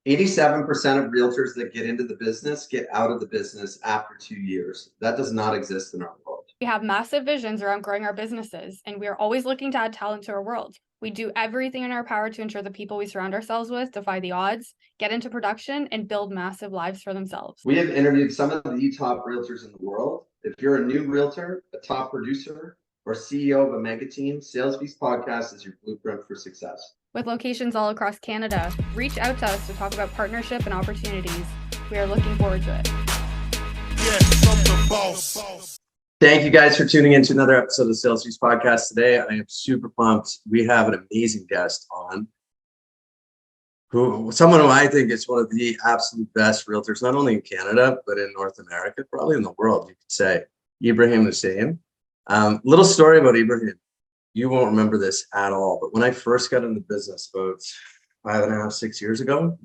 87% of realtors that get into the business get out of the business after 2 years. That does not exist in our world. We have massive visions around growing our businesses, and we are always looking to add talent to our world. We do everything in our power to ensure the people we surround ourselves with defy the odds, get into production, and build massive lives for themselves. We have interviewed some of the top realtors in the world. If you're a new realtor, a top producer, or CEO of a mega team, Sales Beast Podcast is your blueprint for success. With locations all across Canada, reach out to us to talk about partnership and opportunities. We are looking forward to it. Yes, I'm the boss. Thank you guys for tuning in to another episode of the Sales Beast Podcast today. I am super pumped. We have an amazing guest on, someone who I think is one of the absolute best realtors, not only in Canada, but in North America, probably in the world, you could say. Ibrahim Hussein. Little story about Ibrahim. You won't remember this at all, but when I first got into business about 5.5, 6 years ago,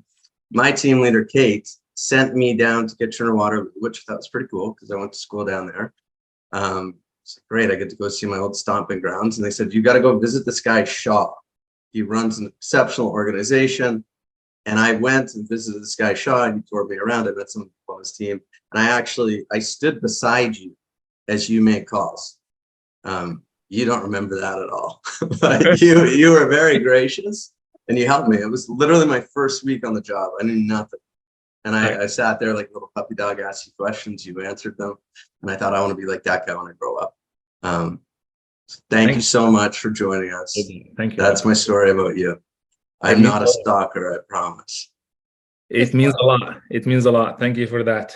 my team leader, Kate, sent me down to Kitchener-Waterloo, which I thought was pretty cool because I went to school down there. It's great. I get to go see my old stomping grounds. And they said, you got to go visit this guy, Shaw. He runs an exceptional organization. And I went and visited this guy, Shaw, and he toured me around. I met some on his team. And I stood beside you as you made calls. You don't remember that at all. But you were very gracious and you helped me. It was literally my first week on the job. I knew nothing. And I sat there like a little puppy dog, asked you questions, you answered them. And I thought I want to be like that guy when I grow up. Thank you so much for joining us. Thank you. That's my story about you. I'm not a stalker, I promise. It means a lot. It means a lot. Thank you for that.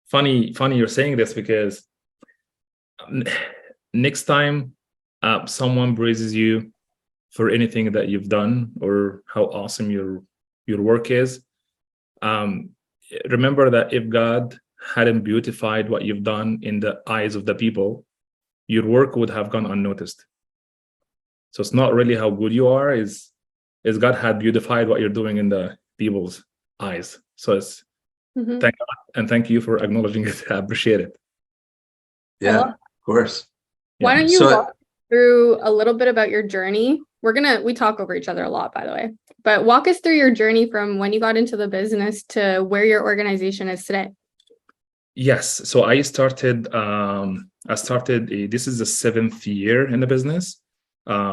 Funny you're saying this because next time someone praises you for anything that you've done or how awesome your work is, remember that if God hadn't beautified what you've done in the eyes of the people, your work would have gone unnoticed. So it's not really how good you are, is God had beautified what you're doing in the people's eyes. So it's thank God, and thank you for acknowledging it. I appreciate it. Yeah, of course. Why don't you walk through a little bit about your journey? We talk over each other a lot, by the way, but walk us through your journey from when you got into the business to where your organization is today. Yes. So I started, this is the 7th year in the business.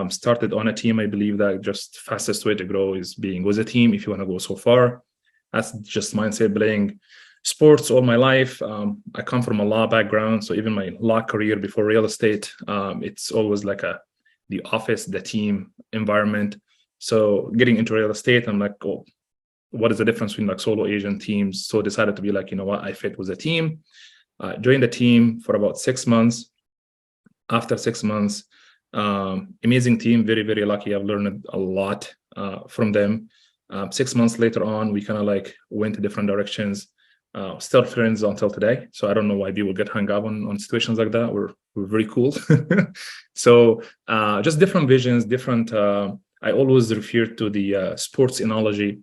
Started on a team. I believe that just fastest way to grow is being with a team if you want to go so far. That's just mindset, playing sports all my life. I come from a law background, so even my law career before real estate, it's always like the office, the team environment. So getting into real estate, I'm like, oh, what is the difference between like solo agent teams? So decided to be like, you know what, I fit with a team. Joined the team for about 6 months. After 6 months, amazing team, very, very lucky. I've learned a lot from them. 6 months later on, we kind of like went to different directions. Still friends until today. So I don't know why people get hung up on situations like that. We're very cool. So just different visions, different. I always refer to the sports analogy.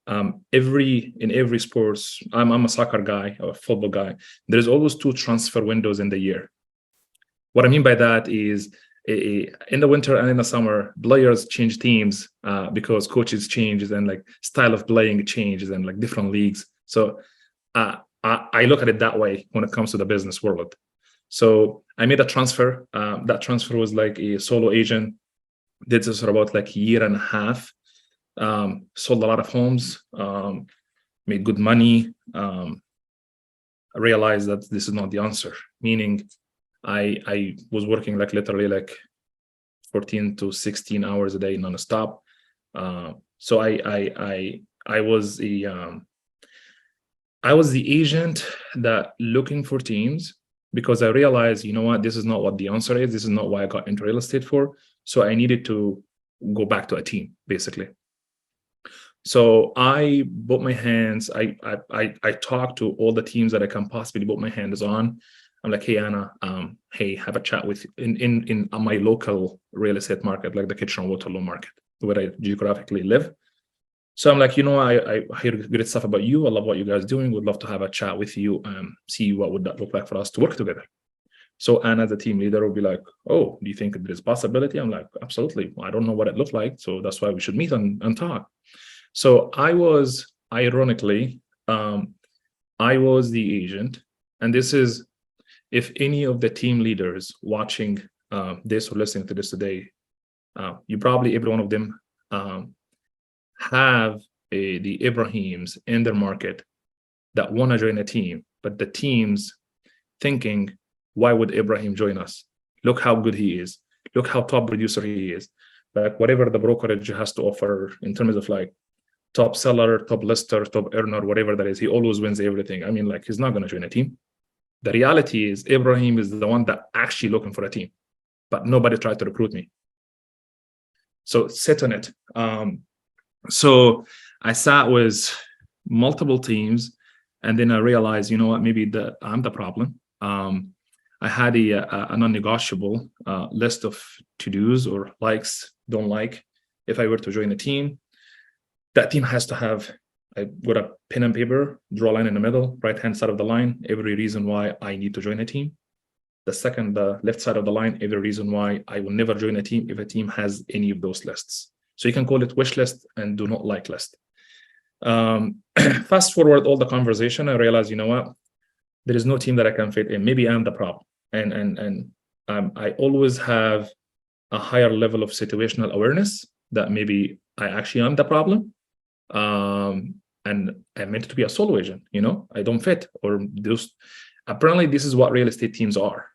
In every sports, I'm a soccer guy, a football guy. There's always 2 transfer windows in the year. What I mean by that is in the winter and in the summer, players change teams because coaches changes and like style of playing changes and like different leagues. So I look at it that way when it comes to the business world. So I made a transfer. That transfer was like a solo agent. Did this for about like a year and a half. Sold a lot of homes. Made good money. I realized that this is not the answer. Meaning, I was working like literally like 14 to 16 hours a day nonstop. So I was the agent that looking for teams because I realized, you know what, this is not what the answer is. This is not why I got into real estate for. So I needed to go back to a team, basically. So I put my hands, I talked to all the teams that I can possibly put my hands on. I'm like, hey, Anna, hey, have a chat with in my local real estate market, like the Kitchener-Waterloo market, where I geographically live. So I'm like, you know, I hear great stuff about you. I love what you guys are doing. Would love to have a chat with you and see what would that look like for us to work together. So Anna, the team leader, will be like, oh, do you think there's possibility? I'm like, absolutely. I don't know what it looked like. So that's why we should meet and talk. So I was, ironically, I was the agent. And this is, if any of the team leaders watching this or listening to this today, you probably, every one of them have the Ibrahims in their market that want to join a team, but the team's thinking, why would Ibrahim join us? Look how good he is. Look how top producer he is. Like whatever the brokerage has to offer in terms of like top seller, top lister, top earner, whatever that is, he always wins everything. I mean, like he's not going to join a team. The reality is Ibrahim is the one that actually looking for a team, but nobody tried to recruit me. So sit on it. So I sat with multiple teams, and then I realized, you know what, maybe I'm the problem. I had a non-negotiable list of to-dos or likes, don't like. If I were to join a team, that team has to have, I would have pen and paper, draw a line in the middle, right-hand side of the line, every reason why I need to join a team. The left side of the line, every reason why I will never join a team if a team has any of those lists. So you can call it wish list and do not like list. Fast forward all the conversation, I realized, you know what, there is no team that I can fit in. Maybe I'm the problem. And I always have a higher level of situational awareness that maybe I actually am the problem. And I meant to be a solo agent, you know, I don't fit, or those. Apparently this is what real estate teams are.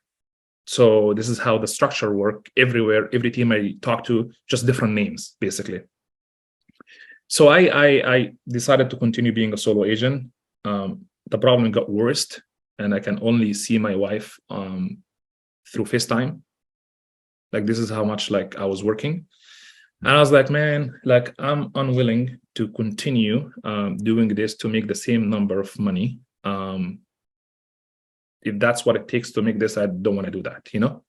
So this is how the structure work everywhere. Every team I talk to, just different names, basically. So I decided to continue being a solo agent. The problem got worse, and I can only see my wife through FaceTime. Like this is how much like I was working. And I was like, man, like I'm unwilling to continue doing this to make the same number of money. If that's what it takes to make this, I don't want to do that, you know?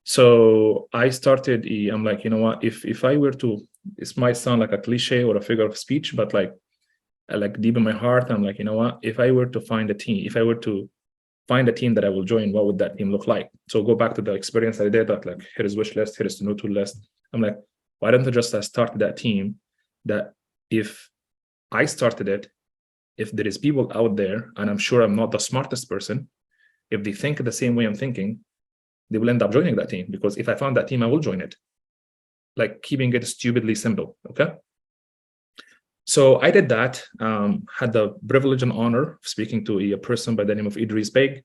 So I started, I'm like, you know what, if I were to, this might sound like a cliche or a figure of speech, but like deep in my heart, I'm like, you know what, if I were to find a team, if I were to find a team that I will join, what would that team look like? So go back to the experience I did, that like, here is wish list, here is the no-to list. I'm like, why don't I just start that team that if I started it, if there is people out there, and I'm sure I'm not the smartest person, if they think the same way I'm thinking, they will end up joining that team, because if I found that team, I will join it. Like keeping it stupidly simple, okay? So I did that, had the privilege and honor of speaking to a person by the name of Idris Beg,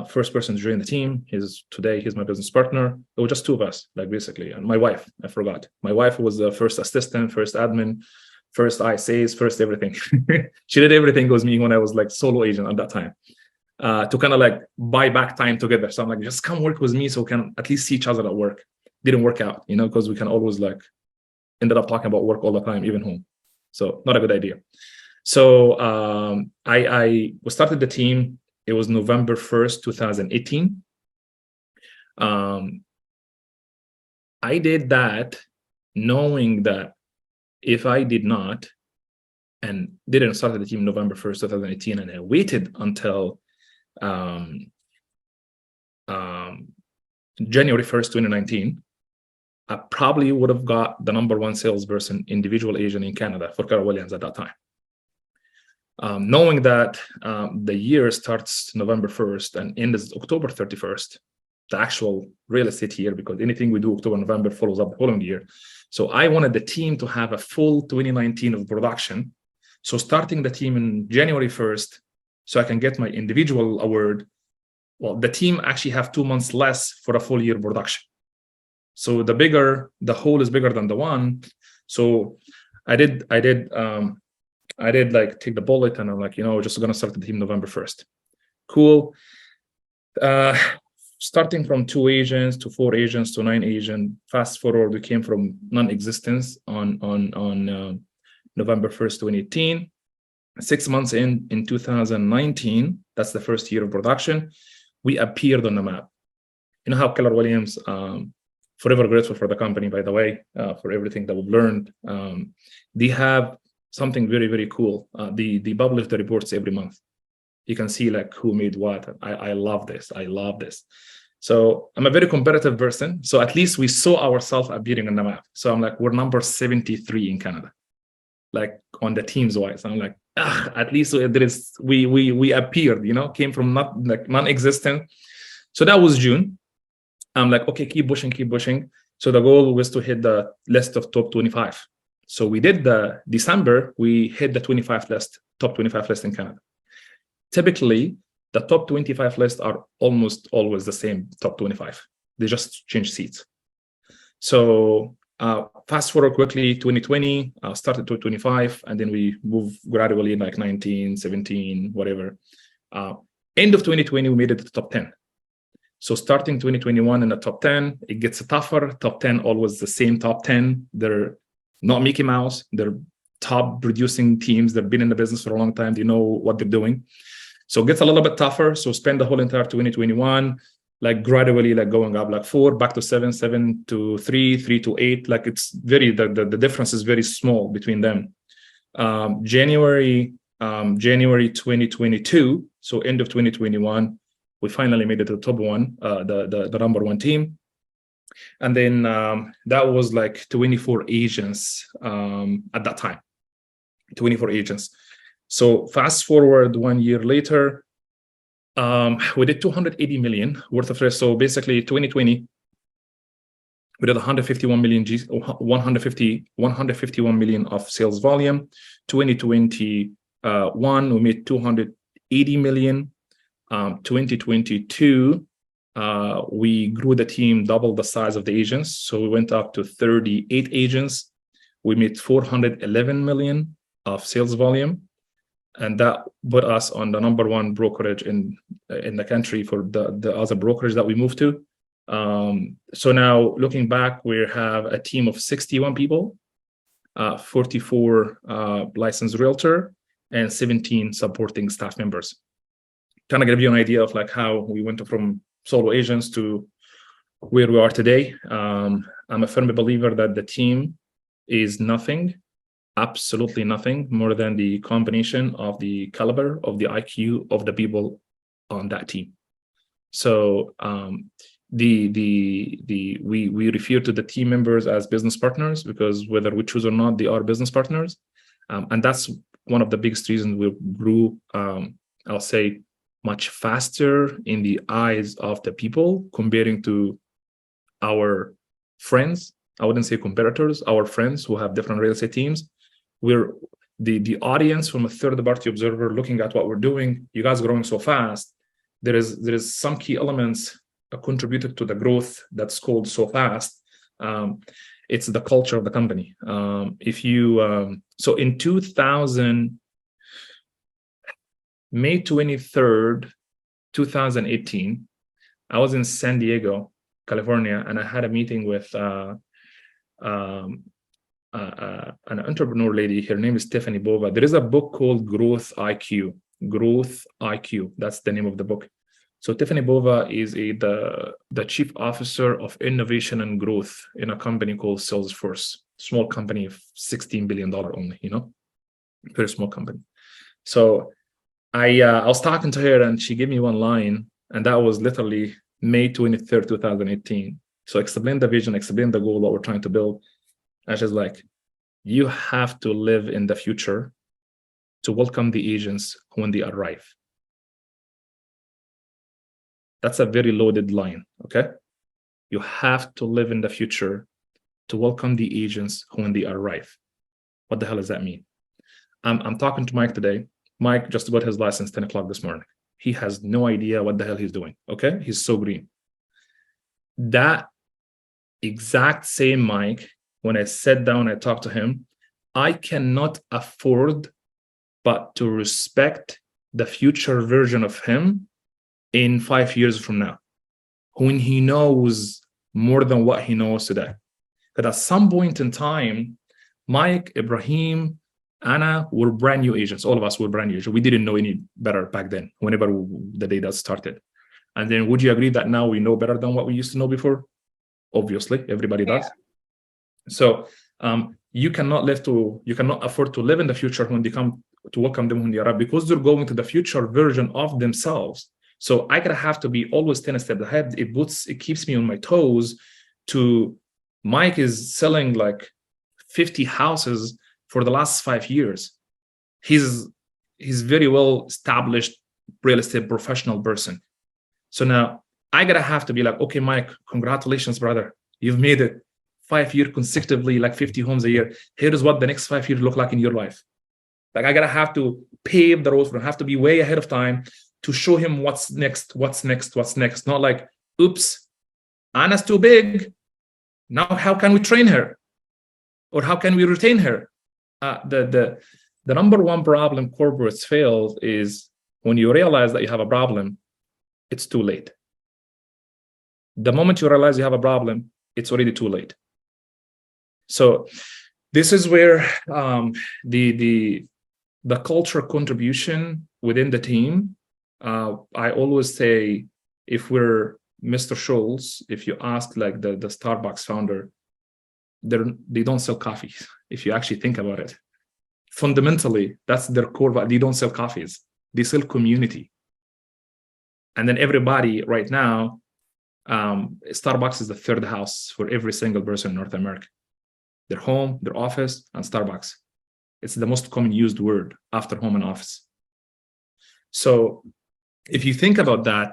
first person to join the team. Today he's my business partner. It was just two of us, like basically, and my wife, I forgot. My wife was the first assistant, first admin, first ISAs, first everything. She did everything with me when I was like solo agent at that time. To kind of like buy back time together. So I'm like, just come work with me so we can at least see each other at work. Didn't work out, you know, because we can always like ended up talking about work all the time, even home. So not a good idea. So I started the team. It was November 1st, 2018. I did that knowing that if I did not and didn't start the team November 1st, 2018, and I waited until January 1st, 2019, I probably would have got the #1 salesperson, individual agent in Canada for Keller Williams at that time. Knowing that the year starts November 1st and ends October 31st, the actual real estate year, because anything we do October, November follows up the following year. So I wanted the team to have a full 2019 of production. So starting the team in January 1st, so I can get my individual award. Well, the team actually have 2 months less for a full year production. So the whole is bigger than the one. So I did like take the bullet, and I'm like, you know, we're just gonna start the team November 1st. Cool. Starting from 2 agents to 4 agents to 9 agents. Fast forward, we came from non-existence on November 1st, 2018. 6 months in 2019, that's the first year of production, we appeared on the map. You know how Keller Williams, forever grateful for the company, by the way, for everything that we've learned. They have something very, very cool. They publish the reports every month. You can see like who made what. I love this. I love this. So I'm a very competitive person. So at least we saw ourselves appearing on the map. So I'm like, we're number 73 in Canada. like on the teams wise. I'm like, at least there is, we appeared, came from not like non-existent. So that was June. I'm like, okay, keep pushing. So the goal was to hit the list of top 25. So we did the December, we hit the 25 list, top 25 list in Canada. Typically, the top 25 lists are almost always the same top 25. They just change seats. So fast forward quickly, 2020, started to 25, and then we move gradually like 19, 17, whatever. End of 2020, we made it to the top 10. So starting 2021 in the top 10, it gets tougher. Top 10, always the same top 10. They're not Mickey Mouse. They're top producing teams. They've been in the business for a long time. They know what they're doing. So it gets a little bit tougher. So spend the whole entire 2021, like gradually like going up, like 4, back to 7, 7 to 3, 3 to 8. Like it's very, the difference is very small between them. January 2022, so end of 2021, we finally made it to the top one, the number one team. And then that was like 24 agents at that time, 24 agents. So fast forward 1 year later, we did 280 million worth of sales. So basically 2020, we did 151 million of sales volume. 2021, we made 280 million. 2022, we grew the team, doubled the size of the agents. So we went up to 38 agents. We made 411 million of sales volume. And that put us on the number one brokerage in the country for the other brokerage that we moved to. So now looking back, we have a team of 61 people, 44 licensed realtor, and 17 supporting staff members. Kind of give you an idea of like how we went from solo agents to where we are today. I'm a firm believer that the team is nothing, absolutely nothing more than the combination of the caliber of the IQ of the people on that team. So we refer to the team members as business partners, because whether we choose or not, they are business partners. And that's one of the biggest reasons we grew, I'll say, much faster in the eyes of the people comparing to our friends. I wouldn't say competitors, our friends who have different real estate teams. We're the audience from a third-party observer looking at what we're doing. You guys are growing so fast. There is some key elements contributed to the growth that's called so fast. It's the culture of the company. So in 2000, May 23rd, 2018, I was in San Diego, California, and I had a meeting with an entrepreneur lady. Her name is Tiffany Bova. There is a book called Growth IQ. Growth IQ. That's the name of the book. So Tiffany Bova is the chief officer of innovation and growth in a company called Salesforce. Small company, $16 billion only, very small company. So I was talking to her and she gave me one line, and that was literally May 23rd, 2018. So explain the vision, explain the goal, what we're trying to build. And she's like, you have to live in the future to welcome the agents when they arrive. That's a very loaded line, okay? You have to live in the future to welcome the agents when they arrive. What the hell does that mean? I'm talking to Mike today. Mike just got his license 10 o'clock this morning. He has no idea what the hell he's doing, okay? He's so green. That exact same Mike, when I sat down, I talked to him, I cannot afford but to respect the future version of him in 5 years from now, when he knows more than what he knows today. Because at some point in time, Mike, Ibrahim, Anna were brand new agents. All of us were brand new agents. We didn't know any better back then, whenever the day that started. And then would you agree that now we know better than what we used to know before? Obviously, everybody does. So you cannot afford to live in the future when they come to welcome them when they arrive, because they're going to the future version of themselves. So I gotta have to be always 10 steps ahead. It keeps me on my toes. Mike is selling like 50 houses for the last 5 years. He's very well established real estate professional person. So now I gotta have to be like, okay, Mike, congratulations, brother. You've made it 5 years consecutively, like 50 homes a year. Here is what the next 5 years look like in your life. Like I gotta have to pave the road for him, have to be way ahead of time to show him what's next. Not like, oops, Anna's too big. Now how can we train her? Or how can we retain her? The number one problem corporates fail is when you realize that you have a problem, it's too late. The moment you realize you have a problem, it's already too late. So this is where the culture contribution within the team, I always say, if we're Mr. Schultz, if you ask like the Starbucks founder, they don't sell coffee. If you actually think about it, fundamentally, that's their core value. They don't sell coffees. They sell community. And then everybody right now, Starbucks is the third house for every single person in North America. Their home, their office, and Starbucks. It's the most common used word after home and office. So if you think about that,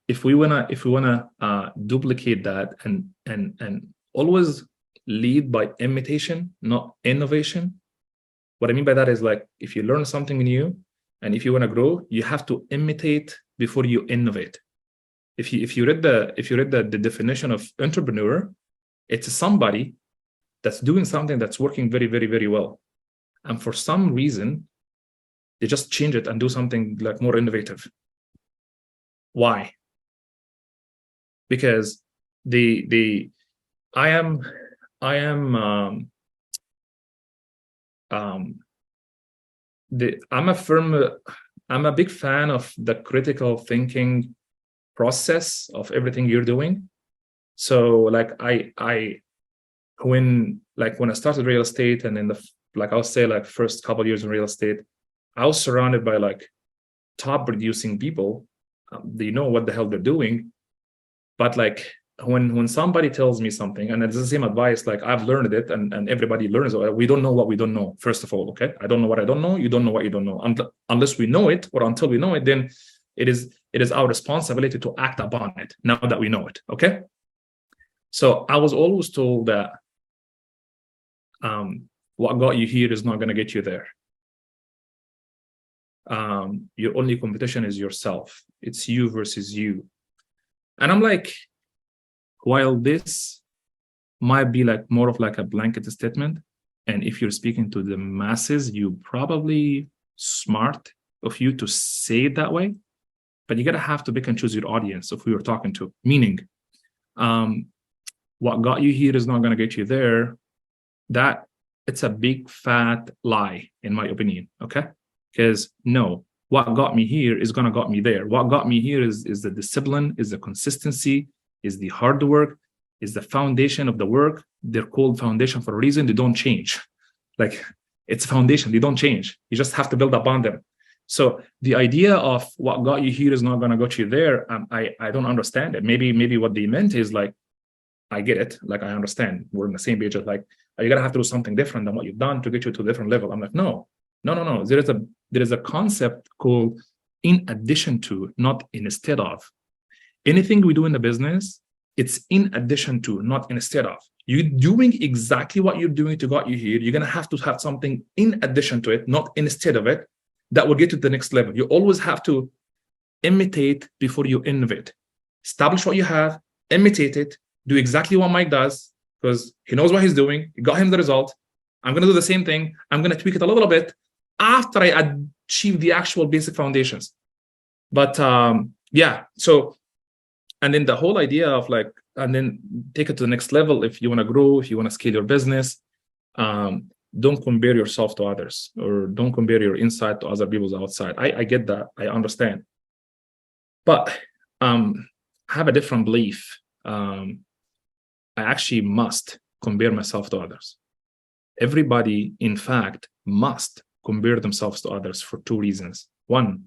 if we wanna duplicate that and always lead by imitation, not innovation. What I mean by that is like, if you learn something new and if you want to grow, you have to imitate before you innovate. If you read the definition of entrepreneur, it's somebody that's doing something that's working very, very, very well. And for some reason, they just change it and do something like more innovative. Why? Because I'm a big fan of the critical thinking process of everything you're doing. So like when I started real estate, and in I'll say like first couple of years in real estate, I was surrounded by like top producing people. They know what the hell they're doing. But like when somebody tells me something, and it's the same advice, like I've learned it and everybody learns it. We don't know what we don't know, first of all, okay? I don't know what I don't know. You don't know what you don't know. Unless we know it, or until we know it, then it is our responsibility to act upon it now that we know it, okay? So I was always told that what got you here is not going to get you there. Your only competition is yourself. It's you versus you. And I'm like, while this might be like more of like a blanket statement, and if you're speaking to the masses, you probably smart of you to say it that way, but you gotta have to pick and choose your audience of who you're talking to. Meaning, what got you here is not gonna get you there. That it's a big fat lie, in my opinion. Okay, because no. What got me here is gonna got me there. What got me here is the discipline, is the consistency, is the hard work, is the foundation of the work. They're called foundation for a reason. They don't change. Like it's foundation. They don't change. You just have to build upon them. So the idea of what got you here is not gonna get you there. I don't understand it. Maybe what they meant is like, I get it. Like I understand. We're on the same page. Of like, you're gonna have to do something different than what you've done to get you to a different level. I'm like, no. There is a concept called in addition to, not instead of. Anything we do in the business, it's in addition to, not instead of. You're doing exactly what you're doing to get you here. You're gonna have to have something in addition to it, not instead of it, that will get you to the next level. You always have to imitate before you innovate. Establish what you have, imitate it, do exactly what Mike does, because he knows what he's doing. It got him the result. I'm gonna do the same thing. I'm gonna tweak it a little bit after I achieve the actual basic foundations. But yeah, so, and then the whole idea of like, and then take it to the next level. If you want to grow, if you want to scale your business, don't compare yourself to others, or don't compare your inside to other people's outside. I get that. I understand. But I have a different belief. I actually must compare myself to others. Everybody, in fact, must compare themselves to others for two reasons. One,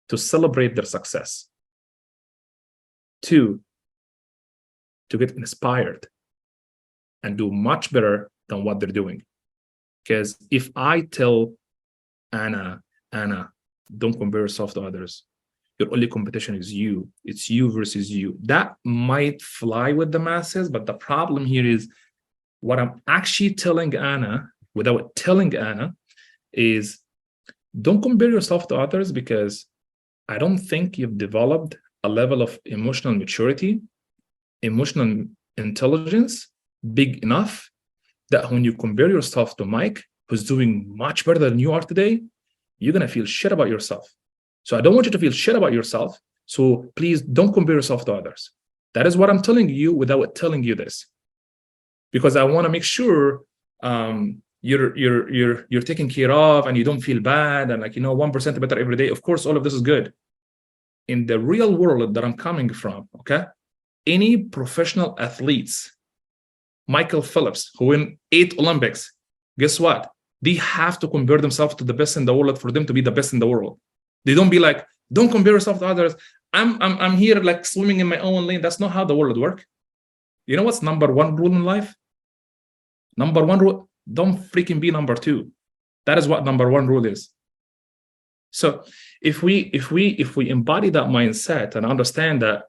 to celebrate their success. Two, to get inspired and do much better than what they're doing. Because if I tell Anna, don't compare yourself to others. Your only competition is you. It's you versus you. That might fly with the masses, but the problem here is what I'm actually telling Anna, without telling Anna, is don't compare yourself to others, because I don't think you've developed a level of emotional maturity, emotional intelligence big enough that when you compare yourself to Mike, who's doing much better than you are today, you're going to feel shit about yourself. So I don't want you to feel shit about yourself. So please don't compare yourself to others. That is what I'm telling you without telling you this, because I want to make sure you're taken care of and you don't feel bad and 1% better every day. Of course, all of this is good. In the real world that I'm coming from, okay, any professional athletes, Michael Phelps, who win 8 Olympics, guess what? They have to compare themselves to the best in the world for them to be the best in the world. They don't be like, don't compare yourself to others. I'm here like swimming in my own lane. That's not how the world works. You know what's number one rule in life? Number one rule, don't freaking be number 2. That is what number 1 rule is. So if we embody that mindset and understand that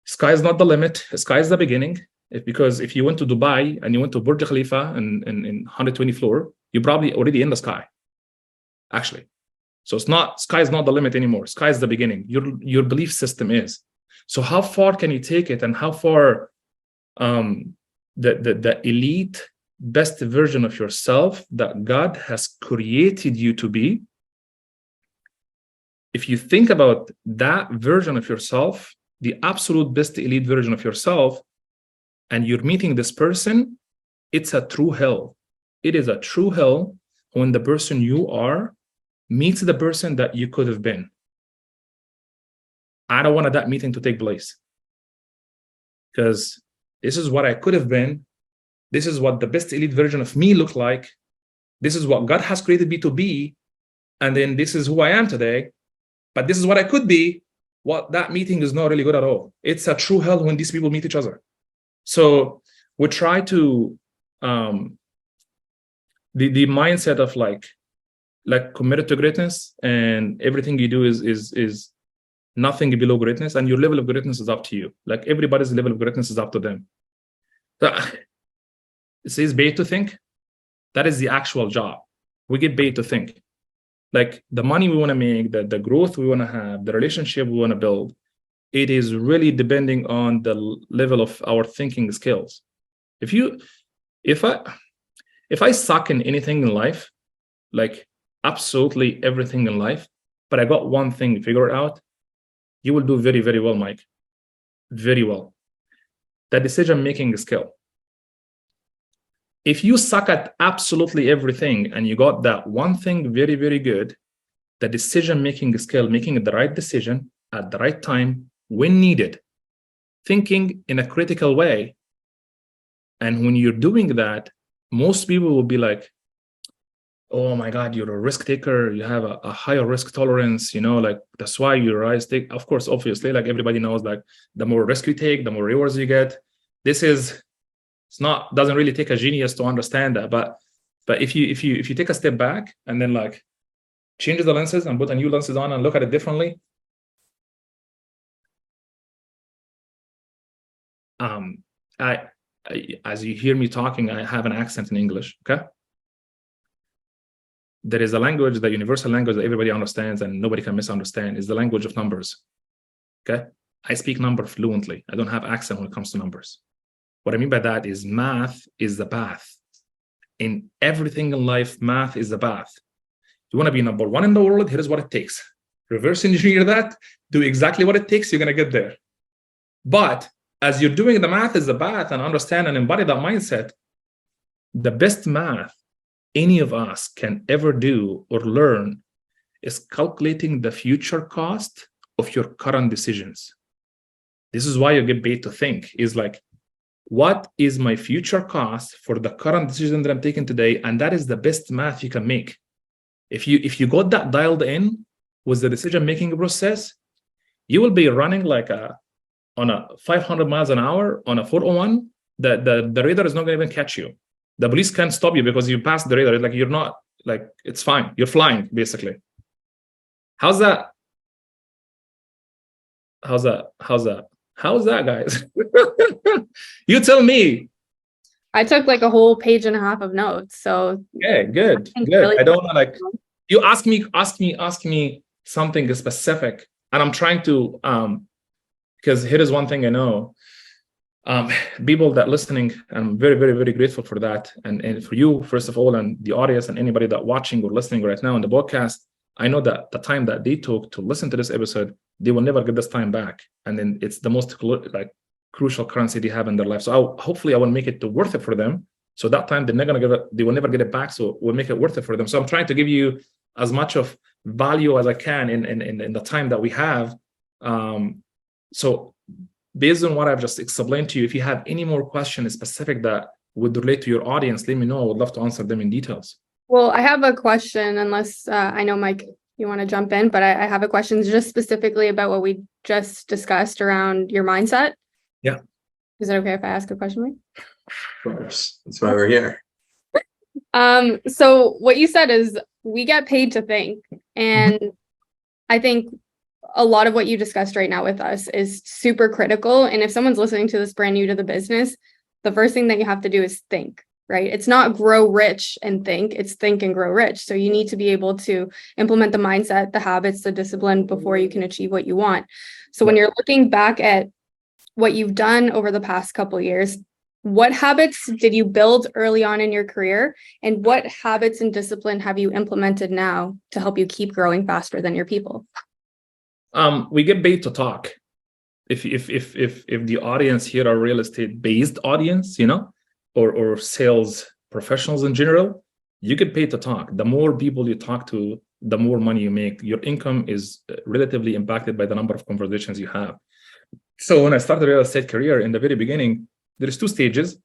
sky is not the limit, sky is the beginning. Because if you went to Dubai and you went to Burj Khalifa in 120 floor, you're probably already in the sky, actually. So sky is not the limit anymore. Sky is the beginning. Your belief system is. So how far can you take it, and how far the elite best version of yourself that God has created you to be, if you think about that version of yourself, the absolute best elite version of yourself, and you're meeting this person, it's a true hell. It is a true hell when the person you are meets the person that you could have been. I don't want that meeting to take place, because this is what I could have been. This is what the best elite version of me looked like. This is what God has created me to be. And then this is who I am today. But this is what I could be. What that meeting is not really good at all. It's a true hell when these people meet each other. So we try to the mindset of like committed to greatness, and everything you do is nothing below greatness, and your level of greatness is up to you. Like everybody's level of greatness is up to them. So, it says paid to think. That is the actual job. We get paid to think. Like the money we want to make, the growth we want to have, the relationship we want to build, it is really depending on the level of our thinking skills. If I suck in anything in life, like absolutely everything in life, but I got one thing figured out, you will do very, very well, Mike. Very well. The decision-making skill. If you suck at absolutely everything and you got that one thing very, very good, the decision-making skill, making the right decision at the right time, when needed, thinking in a critical way. And when you're doing that, most people will be like, oh my God, you're a risk taker. You have a higher risk tolerance, like that's why you're a risk taker. Of course, obviously, like everybody knows, like the more risk you take, the more rewards you get. Doesn't really take a genius to understand that. But if you take a step back and then like change the lenses and put a new lenses on and look at it differently, as you hear me talking, I have an accent in English, okay? There is a language, the universal language that everybody understands and nobody can misunderstand, is the language of numbers, okay? I speak number fluently. I don't have accent when it comes to numbers. What I mean by that is math is the path. In everything in life, math is the path. You want to be number 1 in the world, here's what it takes. Reverse engineer that, do exactly what it takes, you're going to get there. But as you're doing the math is the path and understand and embody that mindset, the best math any of us can ever do or learn is calculating the future cost of your current decisions. This is why you get paid to think, is like, what is my future cost for the current decision that I'm taking today? And that is the best math you can make. If you got that dialed in with the decision-making process, you will be running like on a 500 miles an hour on a 401, the radar is not going to even catch you. The police can't stop you because you passed the radar. Like, you're not, like, it's fine. You're flying, basically. How's that? How's that, guys? You tell me. I took like a whole page and a half of notes. So Okay, good. really I don't want to, like, you ask me something specific, and I'm trying to, because here is one thing I know. People that listening, I'm very, very, very grateful for that. And for you, first of all, and the audience and anybody that watching or listening right now in the podcast, I know that the time that they took to listen to this episode, they will never get this time back. And then it's the most crucial currency they have in their life. So hopefully I will make it worth it for them. So that time they will never get it back. So we'll make it worth it for them. So I'm trying to give you as much of value as I can in the time that we have. So based on what I've just explained to you, if you have any more questions specific that would relate to your audience, let me know. I would love to answer them in details. Well, I have a question, unless I know, Mike, you want to jump in, but I have a question just specifically about what we just discussed around your mindset. Yeah. Is it okay if I ask a question, Mike? Of course. That's why we're here. So what you said is we get paid to think. And I think a lot of what you discussed right now with us is super critical. And if someone's listening to this brand new to the business, the first thing that you have to do is think, right? It's not grow rich and think, it's think and grow rich. So you need to be able to implement the mindset, the habits, the discipline before you can achieve what you want. So when you're looking back at what you've done over the past couple of years, what habits did you build early on in your career? And what habits and discipline have you implemented now to help you keep growing faster than your people? We get paid to talk. If the audience here are real estate based audience, or sales professionals in general, you get paid to talk. The more people you talk to, the more money you make. Your income is relatively impacted by the number of conversations you have. So when I started real estate career in the very beginning, there's two stages.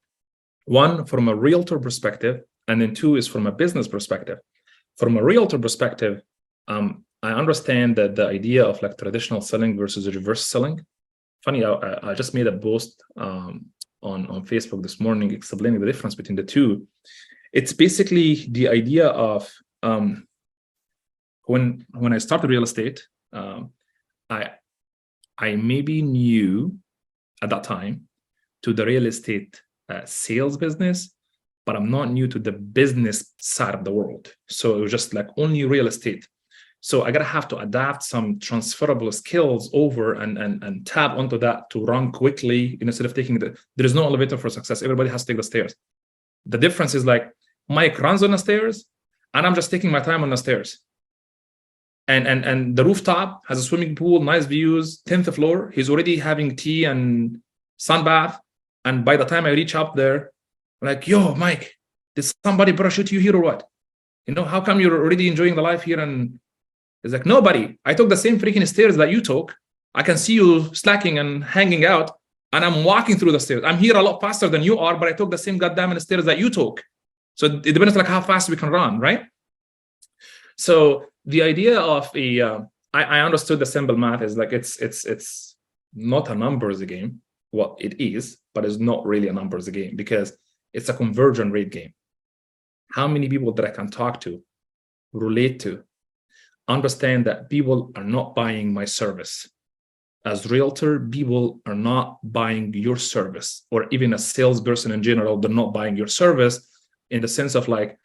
One from a realtor perspective, and then two is from a business perspective. From a realtor perspective, I understand that the idea of like traditional selling versus reverse selling. Funny, I just made a post on Facebook this morning explaining the difference between the two. It's basically the idea of when I started real estate, I maybe knew at that time to the real estate sales business, but I'm not new to the business side of the world. So it was just like only real estate. So I gotta have to adapt some transferable skills over and tap onto that to run quickly instead of taking there is no elevator for success. Everybody has to take the stairs. The difference is like Mike runs on the stairs and I'm just taking my time on the stairs. And the rooftop has a swimming pool, nice views, 10th floor. He's already having tea and sun bath. And by the time I reach up there, I'm like, yo, Mike, did somebody parachute you here or what? How come you're already enjoying the life here? And it's like, nobody. I took the same freaking stairs that you took. I can see you slacking and hanging out, and I'm walking through the stairs. I'm here a lot faster than you are, but I took the same goddamn stairs that you took. So it depends like how fast we can run, right? So the idea of I understood the simple math is like it's not a numbers game. Well, it is, but it's not really a numbers game because it's a conversion rate game. How many people that I can talk to, relate to, understand that people are not buying my service. As realtor, people are not buying your service, or even a salesperson in general, they're not buying your service in the sense of like,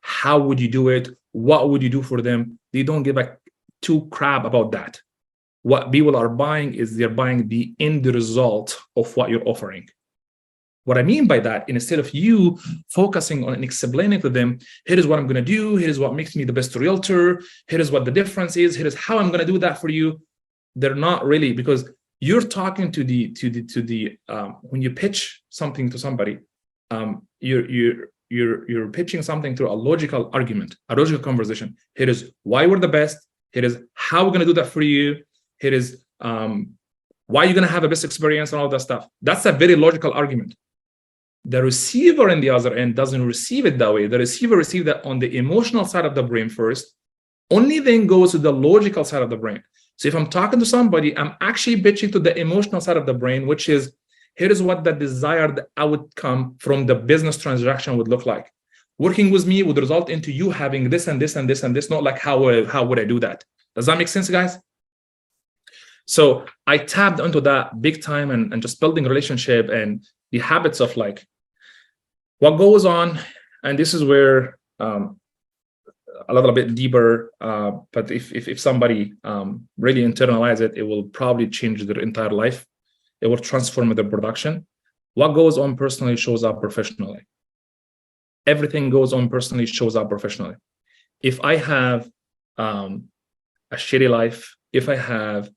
how would you do it? What would you do for them? They don't give a two crap about that. What people are buying is they're buying the end result of what you're offering. What I mean by that, instead of you focusing on and explaining to them, here is what I'm going to do, here is what makes me the best realtor, here is what the difference is, here is how I'm going to do that for you. They're not really, because you're talking to the when you pitch something to somebody, you're pitching something through a logical argument, a logical conversation. Here is why we're the best. Here is how we're going to do that for you. Here is why you're going to have a best experience and all that stuff. That's a very logical argument. The receiver on the other end doesn't receive it that way. The receiver receives that on the emotional side of the brain first, only then goes to the logical side of the brain. So if I'm talking to somebody, I'm actually pitching to the emotional side of the brain, which is, Here is what the desired outcome from the business transaction would look like. Working with me would result into you having this and this and this and this, not like how would I do that? Does that make sense, guys? So I tapped into that big time and just building relationship and the habits of like what goes on. And this is where a little bit deeper, but if somebody really internalize it, it will probably change their entire life. It will transform their production. What goes on personally shows up professionally. Everything goes on personally shows up professionally. If I have a shitty life, if I have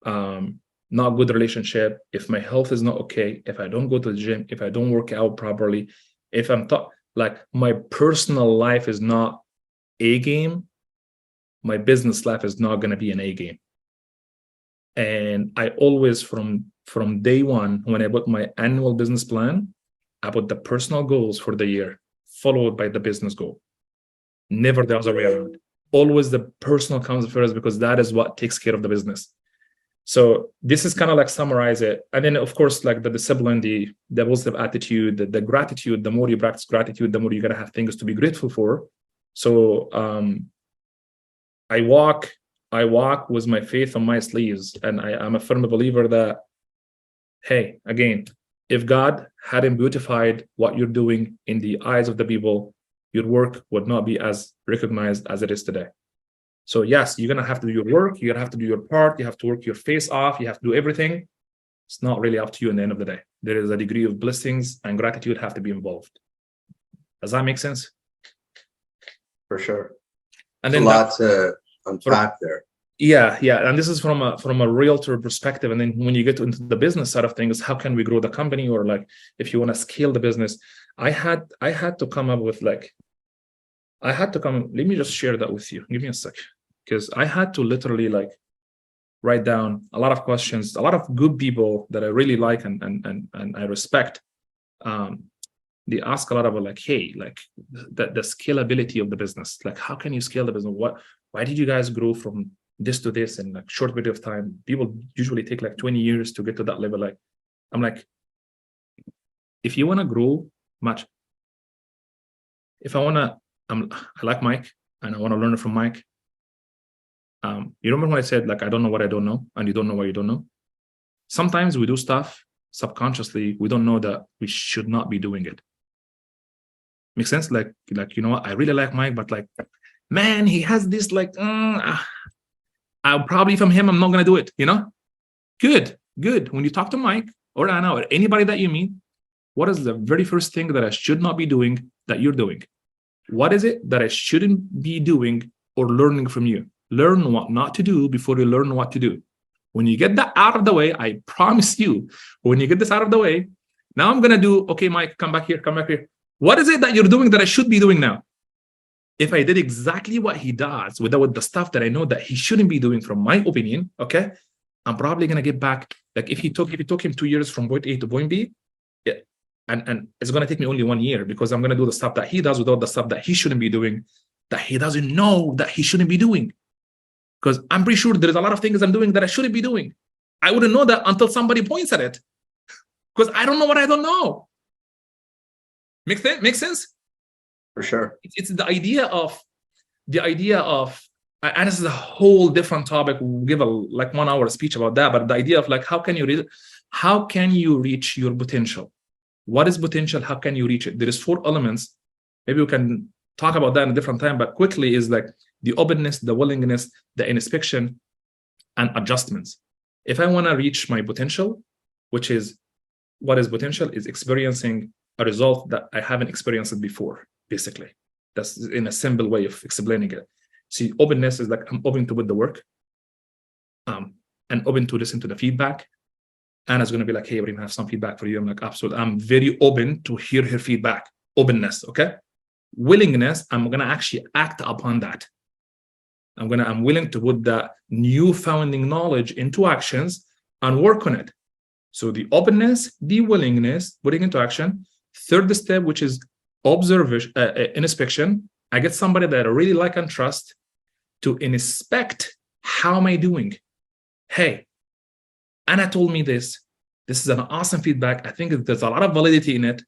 not good relationship, if my health is not okay, if I don't go to the gym, if I don't work out properly, if I'm like my personal life is not A game, my business life is not going to be an A game. And I always, from day one, when I put my annual business plan, I put the personal goals for the year, followed by the business goal. Never the other way around. Always the personal comes first, because that is what takes care of the business. So this is kind of like summarize it. And then, of course, like the discipline, the positive attitude, the gratitude. The more you practice gratitude, the more you're going to have things to be grateful for. So I walk with my faith on my sleeves. And I'm a firm believer that, hey, again, if God hadn't beautified what you're doing in the eyes of the people, your work would not be as recognized as it is today. So yes, you're going to have to do your work. You're going to have to do your part. You have to work your face off. You have to do everything. It's not really up to you in the end of the day. There is a degree of blessings and gratitude have to be involved. Does that make sense? For sure. And then a lot to unpack there. Yeah. And this is from a realtor perspective. And then when you get into the business side of things, how can we grow the company? Or like, if you want to scale the business, I had to come up with let me just share that with you. Give me a sec. Because I had to literally like write down a lot of questions, a lot of good people that I really like and I respect. They ask a lot about like, hey, like the scalability of the business. Like, how can you scale the business? Why did you guys grow from this to this in like short period of time? People usually take like 20 years to get to that level. Like, I'm like, if you want to grow much, I like Mike and I want to learn it from Mike. You remember when I said, like, I don't know what I don't know, and you don't know what you don't know? Sometimes we do stuff subconsciously. We don't know that we should not be doing it. Make sense? Like, you know what? I really like Mike, but like, man, he has this like, I'll probably from him, I'm not going to do it, you know? Good. When you talk to Mike or Anna or anybody that you meet, what is the very first thing that I should not be doing that you're doing? What is it that I shouldn't be doing or learning from you? Learn what not to do before you learn what to do. When you get that out of the way, I promise you, when you get this out of the way, now I'm going to do, okay, Mike, come back here. What is it that you're doing that I should be doing now? If I did exactly what he does without the stuff that I know that he shouldn't be doing, from my opinion, okay, I'm probably going to get back. Like if it took him 2 years from point A to point B, yeah, and it's going to take me only 1 year, because I'm going to do the stuff that he does without the stuff that he shouldn't be doing, that he doesn't know that he shouldn't be doing. Because I'm pretty sure there's a lot of things I'm doing that I shouldn't be doing. I wouldn't know that until somebody points at it, because I don't know what I don't know. Make sense? For sure. It's the idea of, and this is a whole different topic. We'll give a 1 hour speech about that. But the idea of like, how can you reach your potential? What is potential? How can you reach it? There is 4 elements. Maybe we can talk about that in a different time, but quickly is like the openness, the willingness, the inspection, and adjustments. If I want to reach my potential, which is, what is potential? Is experiencing a result that I haven't experienced before, basically. That's in a simple way of explaining it. See, openness is like, I'm open to put the work, and open to listen to the feedback. Anna's going to be like, hey, Ibrahim, I have some feedback for you. I'm like, absolutely. I'm very open to hear her feedback. Openness, okay? Willingness, I'm going to actually act upon that. I'm willing to put that newfound knowledge into actions and work on it. So the openness, the willingness, putting into action. Third step, which is observation, inspection. I get somebody that I really like and trust to inspect, how am I doing? Hey, Anna told me this. This is an awesome feedback. I think there's a lot of validity in it.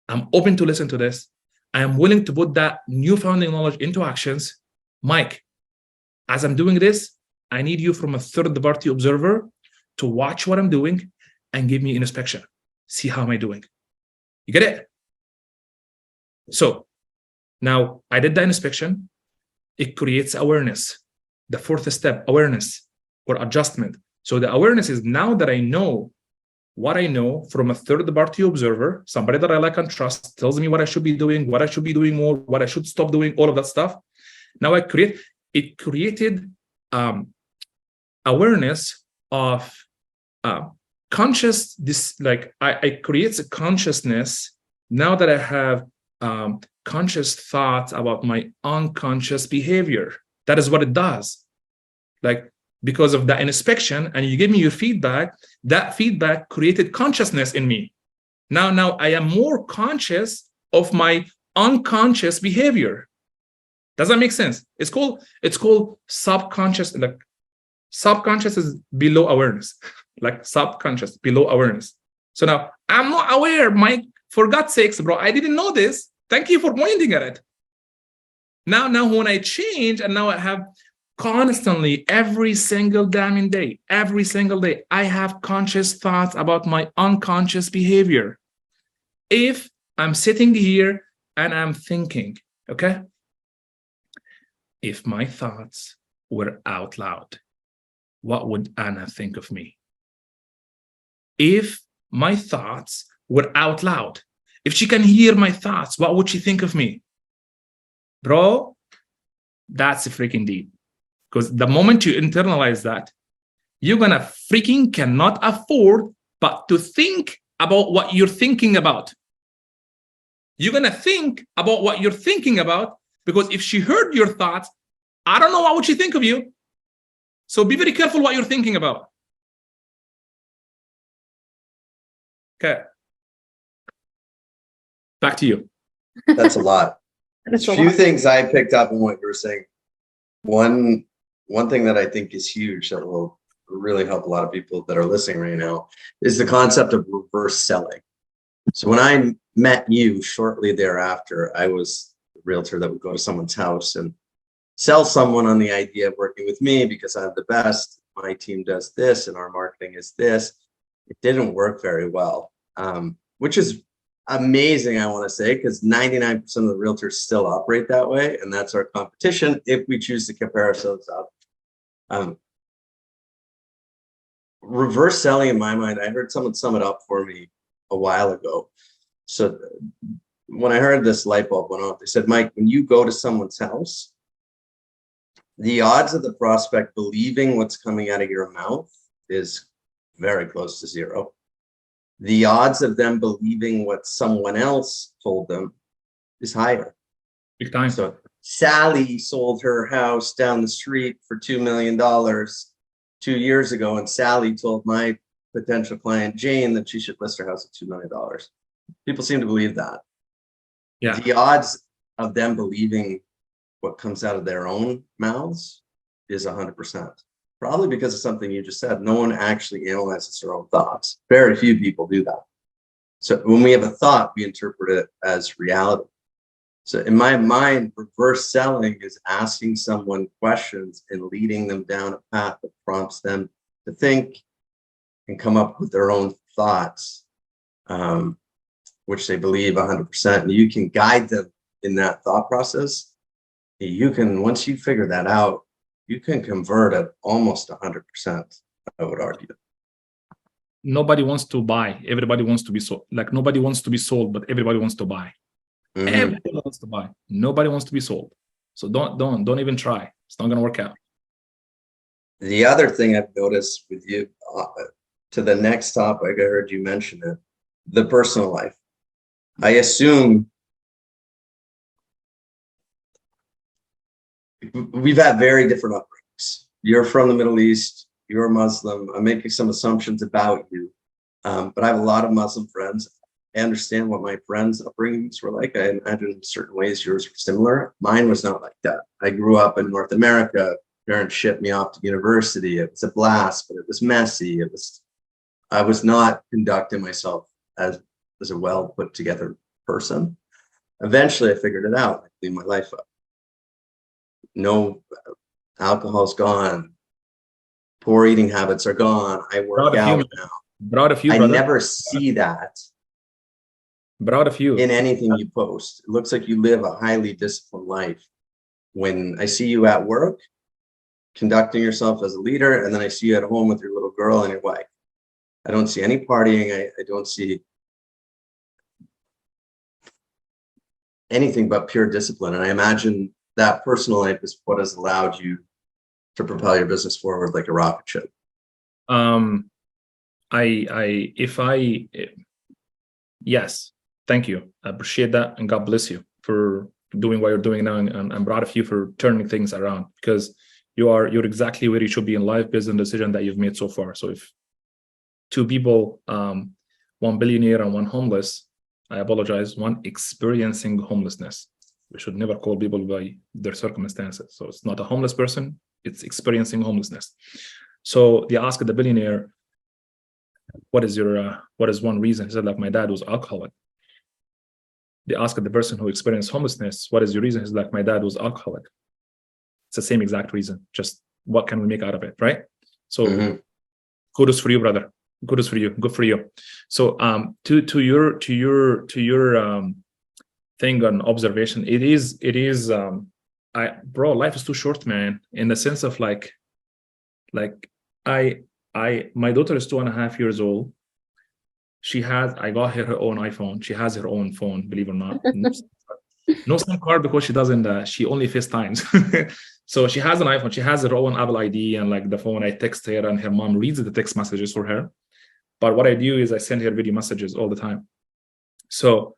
I'm open to listen to this. I am willing to put that newfound knowledge into actions. Mike, as I'm doing this, I need you from a third-party observer to watch what I'm doing and give me an inspection. See how am I doing? You get it? So now I did the inspection. It creates awareness. The fourth step, awareness or adjustment. So the awareness is now that I know what I know from a third-party observer, somebody that I like and trust, tells me what I should be doing, what I should be doing more, what I should stop doing, all of that stuff. Now it created awareness of conscious, I creates a consciousness now that I have conscious thoughts about my unconscious behavior. That is what it does. Like, because of the inspection and you give me your feedback, that feedback created consciousness in me. Now I am more conscious of my unconscious behavior. Does that make sense? It's called subconscious. Like, subconscious is below awareness. Like, subconscious below awareness. So now I'm not aware, Mike. For God's sakes, bro, I didn't know this. Thank you for pointing at it. Now when I change and now I have constantly every single damn day, I have conscious thoughts about my unconscious behavior. If I'm sitting here and I'm thinking, okay, if my thoughts were out loud, what would Anna think of me? If my thoughts were out loud, if she can hear my thoughts, what would she think of me? Bro, that's a freaking deep. Because the moment you internalize that, you're gonna freaking cannot afford but to think about what you're thinking about. You're gonna think about what you're thinking about, because if she heard your thoughts, I don't know what would she think of you. So be very careful what you're thinking about. Okay. Back to you. That's a lot. That's A a few lot. things I picked up on what you were saying. One thing that I think is huge that will really help a lot of people that are listening right now is the concept of reverse selling. So when I met you shortly thereafter, I was a realtor that would go to someone's house and sell someone on the idea of working with me because I'm the best. My team does this and our marketing is this. It didn't work very well, which is amazing, I want to say, because 99% of the realtors still operate that way. And that's our competition if we choose to compare ourselves up. Reverse selling, in my mind, I heard someone sum it up for me a while ago. So when I heard this light bulb went off, they said, Mike, when you go to someone's house, the odds of the prospect believing what's coming out of your mouth is very close to zero. The odds of them believing what someone else told them is higher. Big time. So Sally sold her house down the street for $2 million 2 years ago, and Sally told my potential client Jane that she should list her house at $2 million. People seem to believe that. Yeah. The odds of them believing what comes out of their own mouths is 100%. Probably because of something you just said. No one actually analyzes their own thoughts. Very few people do that. So when we have a thought, we interpret it as reality. So in my mind, reverse selling is asking someone questions and leading them down a path that prompts them to think and come up with their own thoughts, which they believe 100%. And you can guide them in that thought process. You can, once you figure that out, you can convert at almost 100%, I would argue. Nobody wants to buy. Everybody wants to be sold. Like, nobody wants to be sold, but everybody wants to buy. Mm-hmm. Everybody wants to buy. Nobody wants to be sold. So don't even try. It's not going to work out. The other thing I've noticed with you, to the next topic, I heard you mention it, the personal life. I assume we've had very different upbringings. You're from the Middle East, you're Muslim. I'm making some assumptions about you, but I have a lot of Muslim friends. I understand what my friends' upbringings were like. I imagine in certain ways yours were similar. Mine was not like that. I grew up in North America. Parents shipped me off to university. It was a blast, but it was messy. It was I was not conducting myself as a well put together person. Eventually I figured it out. I cleaned my life up. No, alcohol's gone. Poor eating habits are gone. I work Proud of you, out man. now. Proud of you, I brother. never see that Proud of you. in anything you post. It looks like you live a highly disciplined life. When I see you at work, conducting yourself as a leader, and then I see you at home with your little girl and your wife. I don't see any partying. I don't see anything but pure discipline. And I imagine that personal life is what has allowed you to propel your business forward like a rocket ship. Yes, thank you. I appreciate that, and God bless you for doing what you're doing now, and I'm proud of you for turning things around, because you're exactly where you should be in life based on the decision that you've made so far. So if two people, one billionaire and one homeless, I apologize, one experiencing homelessness. We should never call people by their circumstances. So it's not a homeless person, it's experiencing homelessness. So they asked the billionaire, what is one reason? He said, like, my dad was alcoholic. They asked the person who experienced homelessness, what is your reason? He's like, my dad was alcoholic. It's the same exact reason. Just what can we make out of it, right? So kudos for you, brother. Kudos for you. Good for you. So to your thing on observation, it is bro, life is too short, man, in the sense of like my daughter is 2.5 years old. I got her own iPhone. She has her own phone, believe it or not. No SIM card, because she doesn't, she only FaceTimes. So she has an iPhone. She has her own Apple ID, and like the phone, I text her and her mom reads the text messages for her. But what I do is I send her video messages all the time. So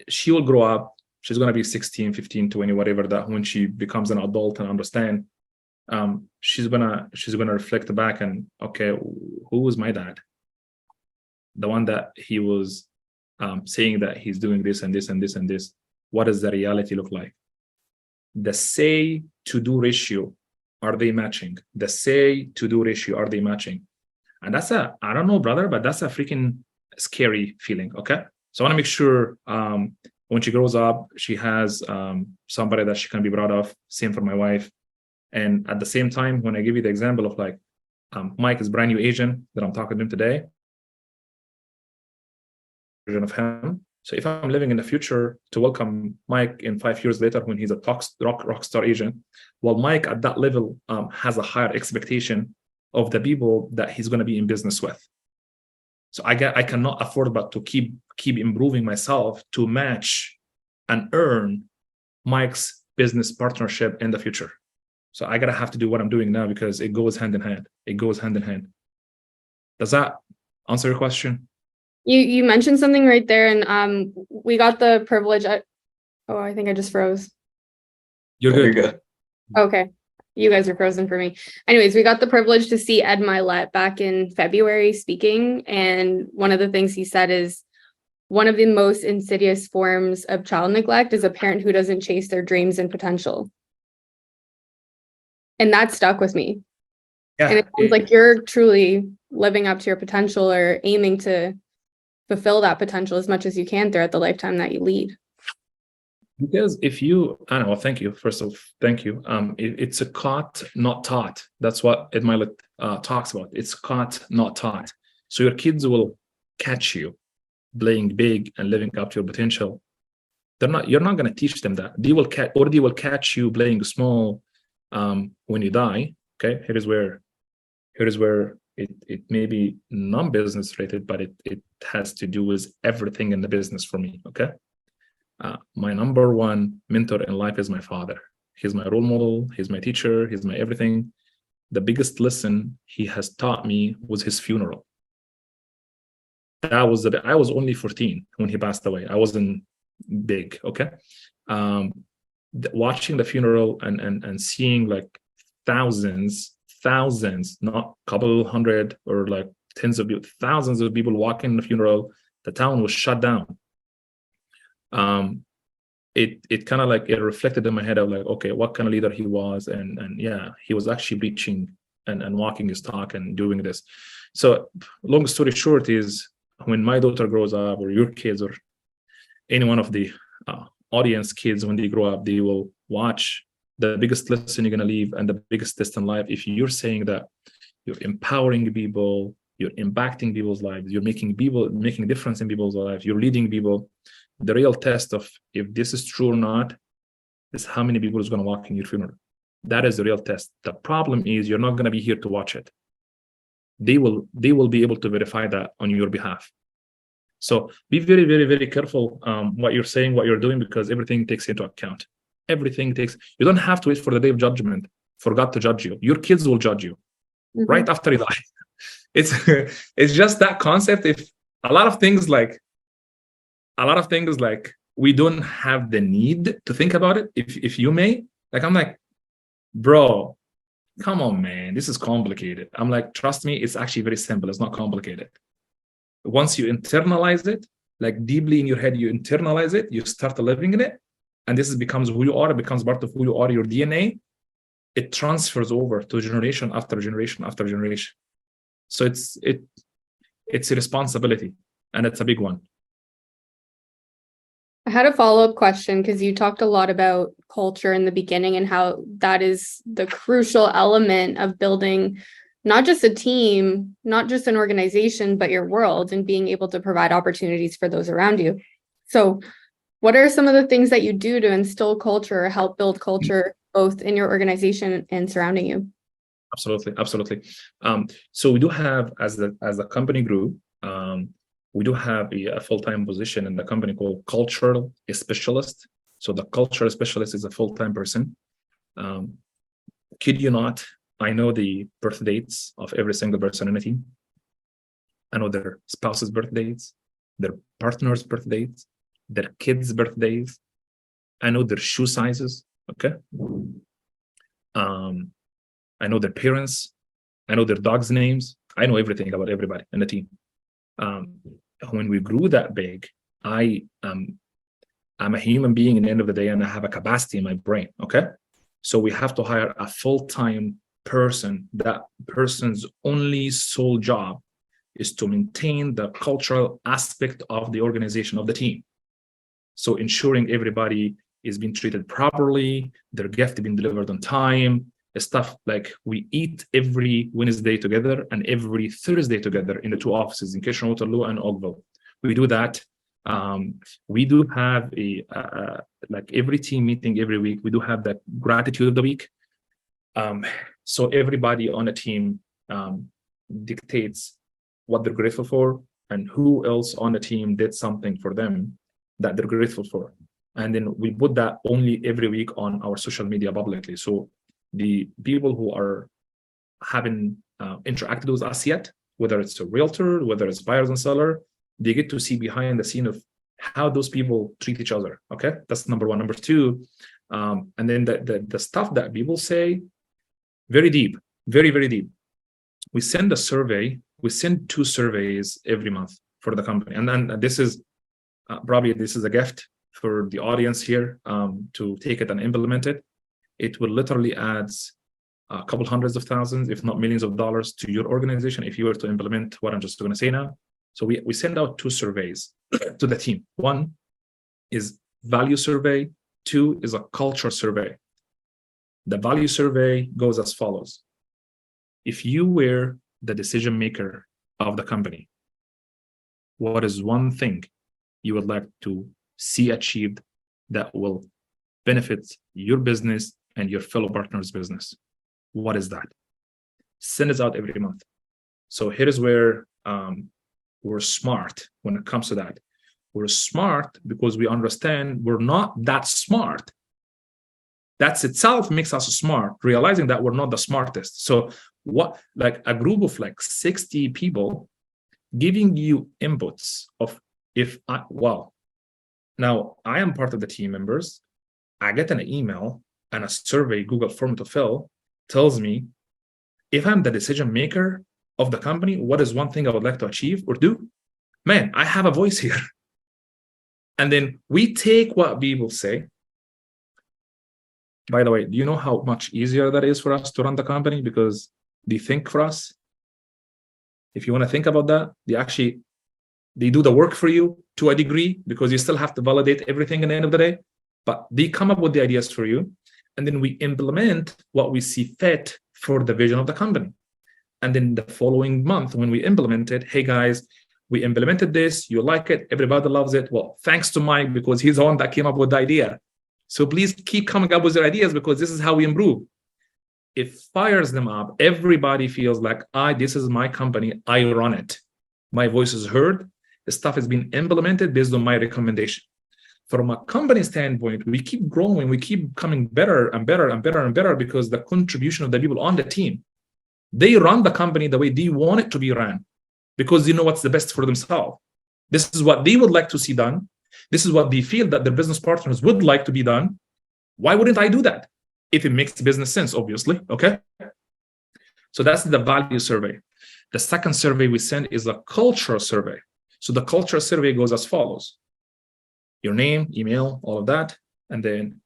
she will grow up. She's going to be 16, 15, 20, whatever, that when she becomes an adult and understand, she's gonna reflect back and, okay, who was my dad? The one that he was saying that he's doing this and this and this and this. What does the reality look like? The say to do ratio, are they matching? The say to do ratio, are they matching? And that's I don't know, brother, but that's a freaking scary feeling. Okay. So I want to make sure when she grows up, she has somebody that she can be proud of. Same for my wife. And at the same time, when I give you the example of like, Mike is brand new agent that I'm talking to him today, version of him. So if I'm living in the future to welcome Mike in 5 years later when he's a rock star agent, well, Mike at that level has a higher expectation of the people that he's going to be in business with. So I cannot afford but to keep improving myself to match and earn Mike's business partnership in the future. So I have to do what I'm doing now, because it goes hand in hand. It goes hand in hand. Does that answer your question? You mentioned something right there, and we got the privilege. I think I just froze. You're good. You're good. Okay. You guys are frozen for me. Anyways, we got the privilege to see Ed Milet back in February speaking. And one of the things he said is one of the most insidious forms of child neglect is a parent who doesn't chase their dreams and potential. And that stuck with me. Yeah. And it sounds like you're truly living up to your potential, or aiming to fulfill that potential as much as you can throughout the lifetime that you lead. Because I don't know, thank you. First of all, thank you. It's a caught, not taught. That's what Ed Milet talks about. It's caught, not taught. So your kids will catch you playing big and living up to your potential. You're not going to teach them that. They will catch you playing small when you die. Okay, here is where it may be non-business related, but it has to do with everything in the business for me. Okay. My number one mentor in life is my father. He's my role model. He's my teacher. He's my everything. The biggest lesson he has taught me was his funeral. I was only 14 when he passed away. I wasn't big. Okay. Watching the funeral and seeing like thousands, not a couple hundred or like tens of people, thousands of people walking the funeral. The town was shut down. It kind of like it reflected in my head of like, okay, what kind of leader he was, and yeah, he was actually preaching and walking his talk and doing this. So long story short is, when my daughter grows up, or your kids, or any one of the audience kids, when they grow up, they will watch the biggest lesson you're going to leave and the biggest test in life. If you're saying that you're empowering people, you're impacting people's lives, you're making a difference in people's lives, you're leading people, the real test of if this is true or not is how many people is going to walk in your funeral. That is the real test. The problem is you're not going to be here to watch it. They will be able to verify that on your behalf. So be very, very, very careful what you're saying, what you're doing, because everything takes into account. You don't have to wait for the day of judgment for God to judge you. Your kids will judge you right after you die. It's just that concept. If a lot of things like we don't have the need to think about it. If you may, like, I'm like, bro, come on, man, this is complicated. I'm like, trust me, it's actually very simple. It's not complicated. Once you internalize it, like deeply in your head, you internalize it, you start living in it, and this becomes who you are. It becomes part of who you are, your DNA. It transfers over to generation after generation after generation. So it's a responsibility, and it's a big one. I had a follow-up question because you talked a lot about culture in the beginning and how that is the crucial element of building not just a team, not just an organization, but your world, and being able to provide opportunities for those around you. So what are some of the things that you do to instill culture or help build culture both in your organization and surrounding you? Absolutely. So we do have, as the company grew, we do have a full-time position in the company called cultural specialist. So the cultural specialist is a full-time person. Kid you not, I know the birth dates of every single person in the team. I know their spouse's birthdays, their partner's birthdays, their kids' birthdays. I know their shoe sizes. Okay. I know their parents. I know their dogs' names. I know everything about everybody in the team. When we grew that big, I'm a human being at the end of the day, and I have a capacity in my brain. Okay. So we have to hire a full-time person. That person's only sole job is to maintain the cultural aspect of the organization of the team. So ensuring everybody is being treated properly, their gift being delivered on time, stuff like we eat every Wednesday together and every Thursday together in the two offices in Kitchener-Waterloo and Oakville. We do that. We do have like every team meeting every week. We do have that gratitude of the week. So everybody on the team dictates what they're grateful for and who else on the team did something for them that they're grateful for. And then we put that only every week on our social media publicly. So the people who are haven't interacted with us yet, whether it's a realtor, whether it's buyers and seller, they get to see behind the scene of how those people treat each other. Okay, that's number one. Number two, and then the stuff that people say, very deep, very, very deep. We send a survey. We send 2 surveys every month for the company, and then this is probably this is a gift for the audience here to take it and implement it. It will literally add a couple hundreds of thousands, if not millions of dollars to your organization if you were to implement what I'm just going to say now. So we send out 2 surveys to the team. One is value survey. 2 is a culture survey. The value survey goes as follows. If you were the decision maker of the company, what is one thing you would like to see achieved that will benefit your business and your fellow partner's business? What is that? Send it out every month. So here is where we're smart when it comes to that. We're smart because we understand we're not that smart. That itself makes us smart, realizing that we're not the smartest. So what, like a group of like 60 people giving you inputs of now I am part of the team members. I get an email and a survey Google form to fill tells me if I'm the decision maker of the company, what is one thing I would like to achieve or do? Man, I have a voice here. And then we take what people say. By the way, do you know how much easier that is for us to run the company because they think for us? If you want to think about that, they do the work for you to a degree, because you still have to validate everything at the end of the day, but they come up with the ideas for you. And then we implement what we see fit for the vision of the company. And then the following month, when we implement it, hey guys, we implemented this, you like it, everybody loves it. Well, thanks to Mike, because he's the one that came up with the idea. So please keep coming up with your ideas, because this is how we improve. It fires them up. Everybody feels like, this is my company, I run it. My voice is heard. The stuff has been implemented based on my recommendation. From a company standpoint, we keep growing, we keep coming better and better and better and better, because the contribution of the people on the team, they run the company the way they want it to be run, because they know what's the best for themselves. This is what they would like to see done. This is what they feel that their business partners would like to be done. Why wouldn't I do that? If it makes business sense, obviously, okay? So that's the value survey. The second survey we send is a cultural survey. So the cultural survey goes as follows: your name, email, all of that, and then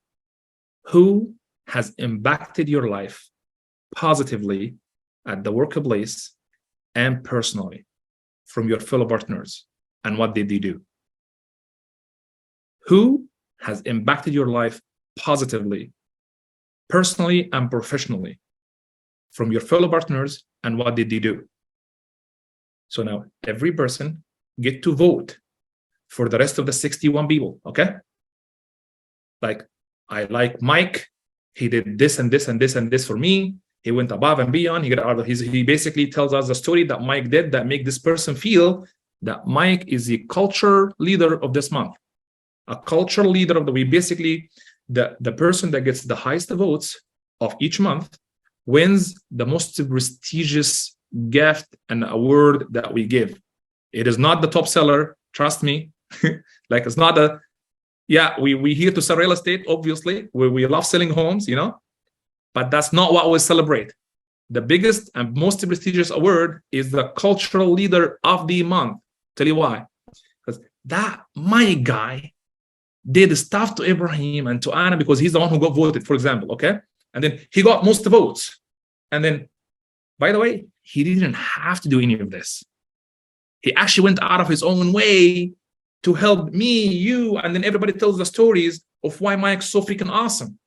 who has impacted your life positively at the workplace and personally from your fellow partners, and what did they do? Who has impacted your life positively, personally and professionally from your fellow partners, and what did they do? So now every person get to vote for the rest of the 61 people, okay? Like, I like Mike. He did this and this and this and this for me. He went above and beyond. He basically tells us the story that Mike did that make this person feel that Mike is the culture leader of this month. A culture leader of the week. Basically, the person that gets the highest votes of each month wins the most prestigious gift and award that we give. It is not the top seller, trust me. Like, it's not we here to sell real estate, obviously. We love selling homes, but that's not what we celebrate. The biggest and most prestigious award is the cultural leader of the month. Tell you why. Because that my guy did stuff to Ibrahim and to Anna, because he's the one who got voted, for example, okay? And then he got most votes. And then, by the way, he didn't have to do any of this. He actually went out of his own way to help me, you, and then everybody tells the stories of why Mike's so freaking awesome.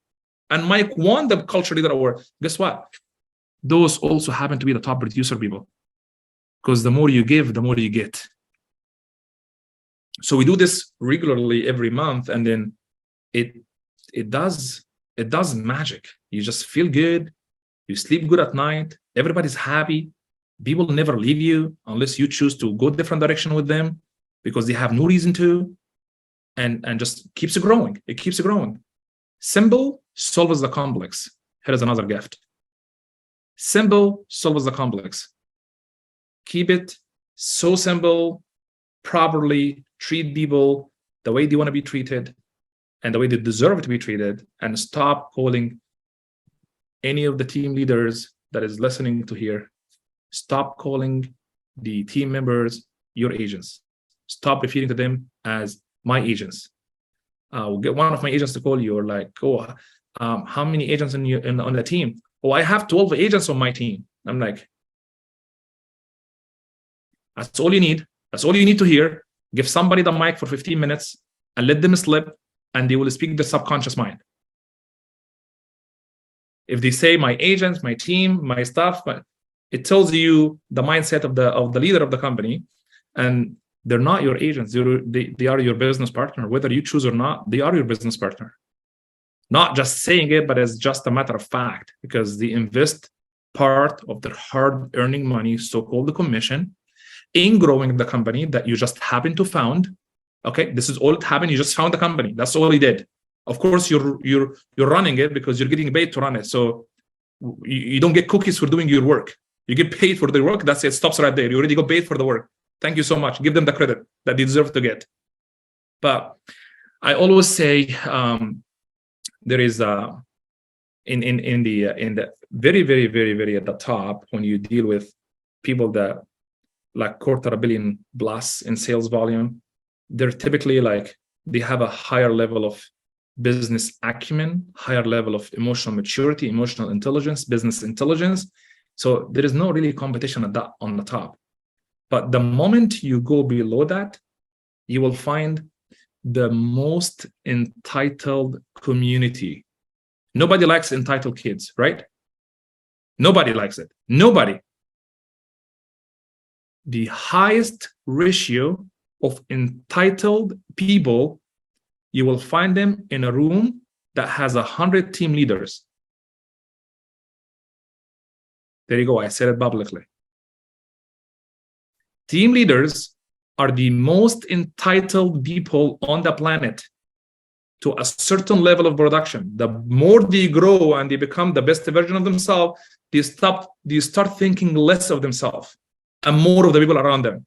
And Mike won the Culture Leader Award. Guess what? Those also happen to be the top producer people. Because the more you give, the more you get. So we do this regularly every month, and then it does magic. You just feel good. You sleep good at night. Everybody's happy. People never leave you unless you choose to go a different direction with them, because they have no reason to, and just keeps growing. It keeps growing. Simple solves the complex. Here is another gift. Simple solves the complex. Keep it so simple. Properly treat people the way they want to be treated and the way they deserve to be treated, and stop calling any of the team leaders that is listening to here. Stop calling the team members your agents. Stop referring to them as my agents. We'll get one of my agents to call you, or like, how many agents on the team? Oh, I have 12 agents on my team. I'm like, that's all you need. That's all you need to hear. Give somebody the mic for 15 minutes and let them slip, and they will speak the subconscious mind. If they say my agents, my team, my staff, it tells you the mindset of the leader of the company, and they're not your agents. They are your business partner. Whether you choose or not, they are your business partner. Not just saying it, but as just a matter of fact, because they invest part of their hard-earning money, so-called the commission, in growing the company that you just happen to found. Okay, this is all it happened. You just found the company. That's all he did. Of course, you're running it because you're getting paid to run it. So you don't get cookies for doing your work. You get paid for the work. That's it. Stops right there. You already got paid for the work. Thank you so much. Give them the credit that they deserve to get. But I always say there is in the very, very, very, very at the top, when you deal with people that like $250 million plus in sales volume, they're typically like, they have a higher level of business acumen, higher level of emotional maturity, emotional intelligence, business intelligence. So there is no really competition at that on the top. But the moment you go below that, you will find the most entitled community. Nobody likes entitled kids, right? Nobody likes it. Nobody. The highest ratio of entitled people, you will find them in a room that has 100 team leaders. There you go. I said it publicly. Team leaders are the most entitled people on the planet to a certain level of production. The more they grow and they become the best version of themselves, they start thinking less of themselves and more of the people around them.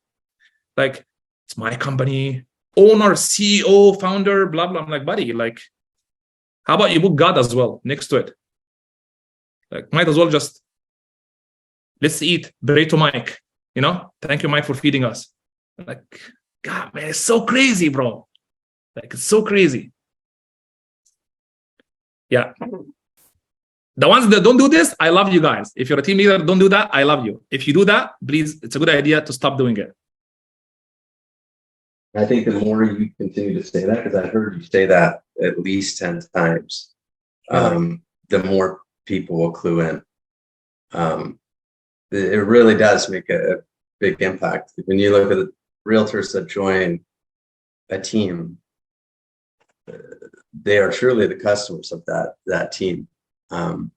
Like, it's my company, owner, CEO, founder, blah, blah. I'm like, buddy, like, how about you put God as well next to it? Like, might as well just, let's eat, pray to Mike, thank you, Mike, for feeding us. Like, God, man, it's so crazy, bro. Like, it's so crazy. Yeah. The ones that don't do this, I love you guys. If you're a team leader, don't do that. I love you. If you do that, please, it's a good idea to stop doing it. I think the more you continue to say that, because I heard you say that at least 10 times, the more people will clue in. It really does make a big impact. When you look at the realtors that join a team, they are truly the customers of that team. And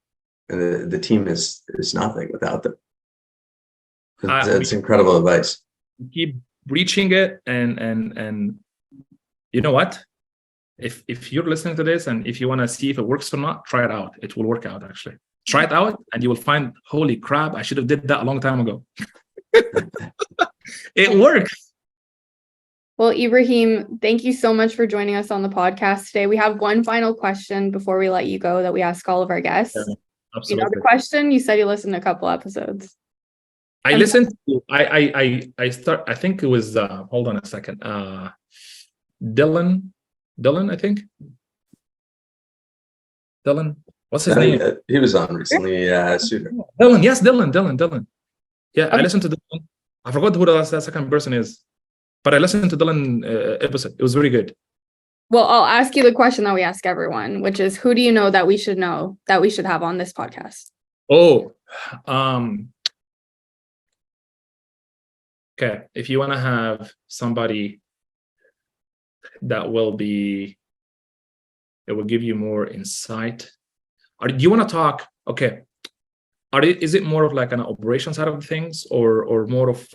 the team is nothing without them. It's incredible advice. Keep reaching it, and you know what? If you're listening to this and if you want to see if it works or not, try it out. It will work out, actually. Try it out and you will find, holy crap, I should have did that a long time ago. It works. Well, Ibrahim, thank you so much for joining us on the podcast today. We have one final question before we let you go that we ask all of our guests. Yeah, absolutely. The question, you said you listened to a couple episodes. I listened to, I think it was, hold on a second. Dylan, I think. Dylan, what's his name? He was on recently, Suitor. Dylan, yes, Dylan. Yeah, okay. I listened to Dylan. I forgot who that second person is, but I listened to Dylan episode. It was very good. Well, I'll ask you the question that we ask everyone, which is, who do you know that we should have on this podcast? Oh, okay. If you want to have somebody that it will give you more insight. Do you want to talk? Okay. Is it more of like an operation side of things, or more of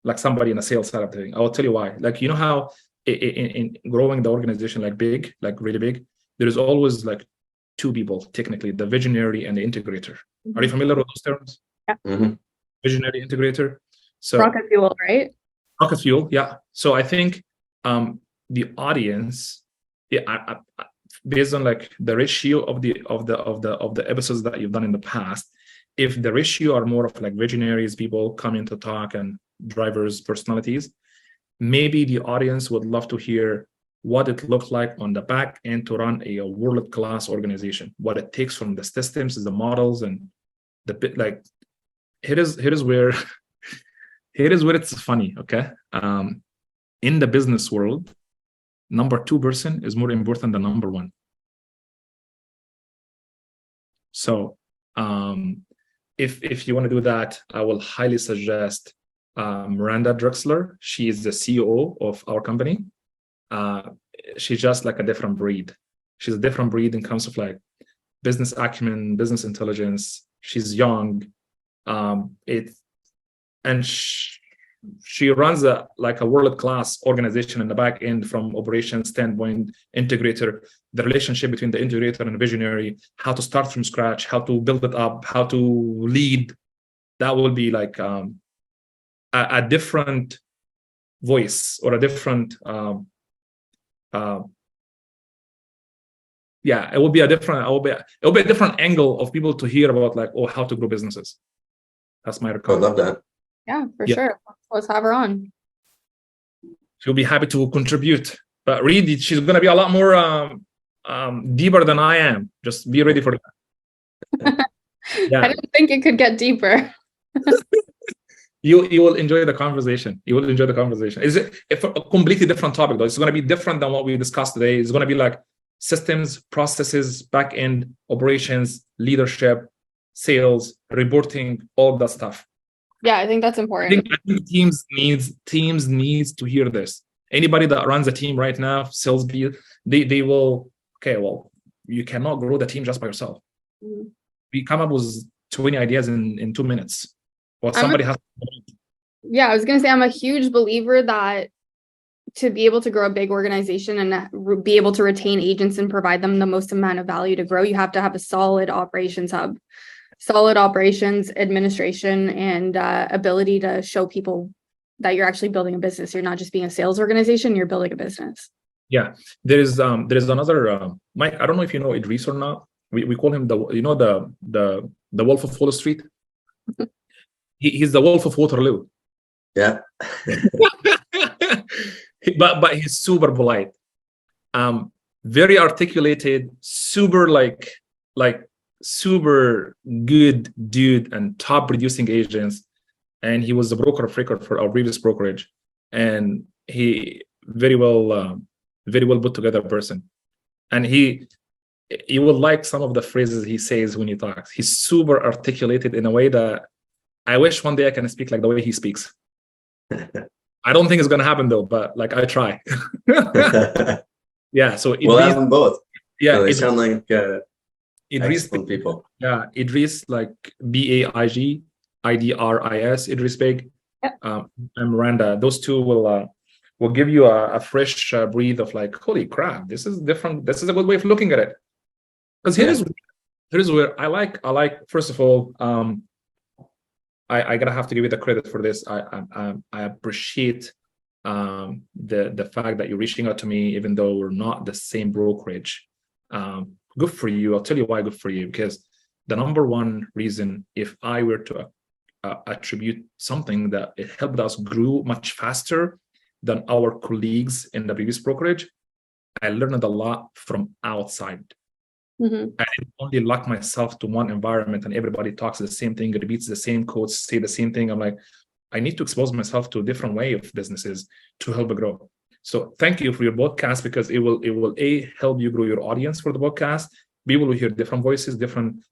like somebody in a sales side of the thing? I will tell you why. Like, you know how in growing the organization like really big, there is always like two people, technically, the visionary and the integrator. Mm-hmm. Are you familiar with those terms? Yeah. Mm-hmm. Visionary, integrator. So rocket fuel, right? Rocket fuel, yeah. So I think the audience, based on like the ratio of the episodes that you've done in the past, if the ratio are more of like visionaries, people coming to talk, and drivers, personalities, maybe the audience would love to hear what it looked like on the back end to run a world-class organization, what it takes from the systems, the models, and the bit. Like, here is where it's funny. Okay, in the business world, number 2 person is more important than number 1. So if you want to do that, I will highly suggest Miranda Drexler. She is the CEO of our company. She's just like a different breed. She's a different breed in terms of like business acumen, business intelligence. She's young. She runs a world-class organization in the back end from operations standpoint, integrator, the relationship between the integrator and the visionary, how to start from scratch, how to build it up, how to lead. That will be like a different voice, or a different it will be a different angle of people to hear about, like, how to grow businesses. That's my recommendation. I love that. Yeah, for sure. Let's have her on. She'll be happy to contribute, but really, she's going to be a lot more deeper than I am. Just be ready for that. Yeah. I didn't think it could get deeper. You will enjoy the conversation. You will enjoy the conversation. Is it if a completely different topic though? It's going to be different than what we discussed today. It's going to be like systems, processes, back end operations, leadership, sales, reporting, all that stuff. Yeah, I think that's important. I think teams needs to hear this. Anybody that runs a team right now, sales, they will. Okay, well, you cannot grow the team just by yourself. Mhm. We come up with 20 ideas in 2 minutes. Well, I'm somebody has. Yeah, I was going to say I'm a huge believer that to be able to grow a big organization and be able to retain agents and provide them the most amount of value to grow, you have to have a solid operations hub, solid operations, administration, and ability to show people that you're actually building a business. You're not just being a sales organization, you're building a business. Yeah, there is another Mike. I don't know if you know Idris or not. We call him the Wolf of Wall Street. He's the Wolf of Waterloo. Yeah. but he's super polite, very articulated, super like super good dude, and top producing agents. And he was the broker of record for our previous brokerage, and he very well put together person. And you will like some of the phrases he says when he talks. He's super articulated in a way that I wish one day I can speak like the way he speaks. I don't think it's gonna happen though, but like I try. Yeah, so we'll have them both. Yeah, so they sound like Idris, excellent people. Yeah, Idris, like BAIG, IDRIS, Idris Beg, and Miranda. Those two will give you a fresh breathe of like, holy crap, this is different. This is a good way of looking at it. Because here's where I like. First of all, I gotta have to give you the credit for this. I appreciate the fact that you're reaching out to me, even though we're not the same brokerage. Good for you. I'll tell you why good for you. Because the number one reason, if I were to attribute something that it helped us grow much faster than our colleagues in the previous brokerage, I learned a lot from outside. Mm-hmm. I didn't only lock myself to one environment and everybody talks the same thing, repeats the same quotes, say the same thing. I'm like, I need to expose myself to a different way of businesses to help it grow. So thank you for your podcast, because it will A, help you grow your audience for the podcast. People will hear different voices, different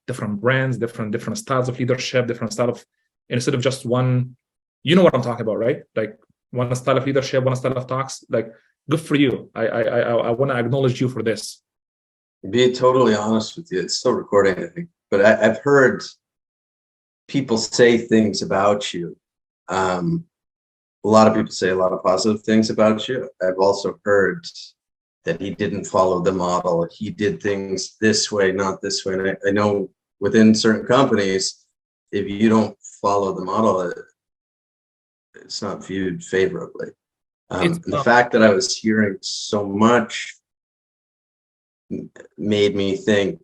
brands, different styles of leadership, different style of, instead of just one, you know what I'm talking about, right? Like one style of leadership, one style of talks. Like, good for you. I want to acknowledge you for this. Be totally honest with you, it's still recording, I think, but I've heard people say things about you. A lot of people say a lot of positive things about you. I've also heard that he didn't follow the model. He did things this way, not this way. And I know within certain companies, if you don't follow the model, it's not viewed favorably. The fact that I was hearing so much made me think,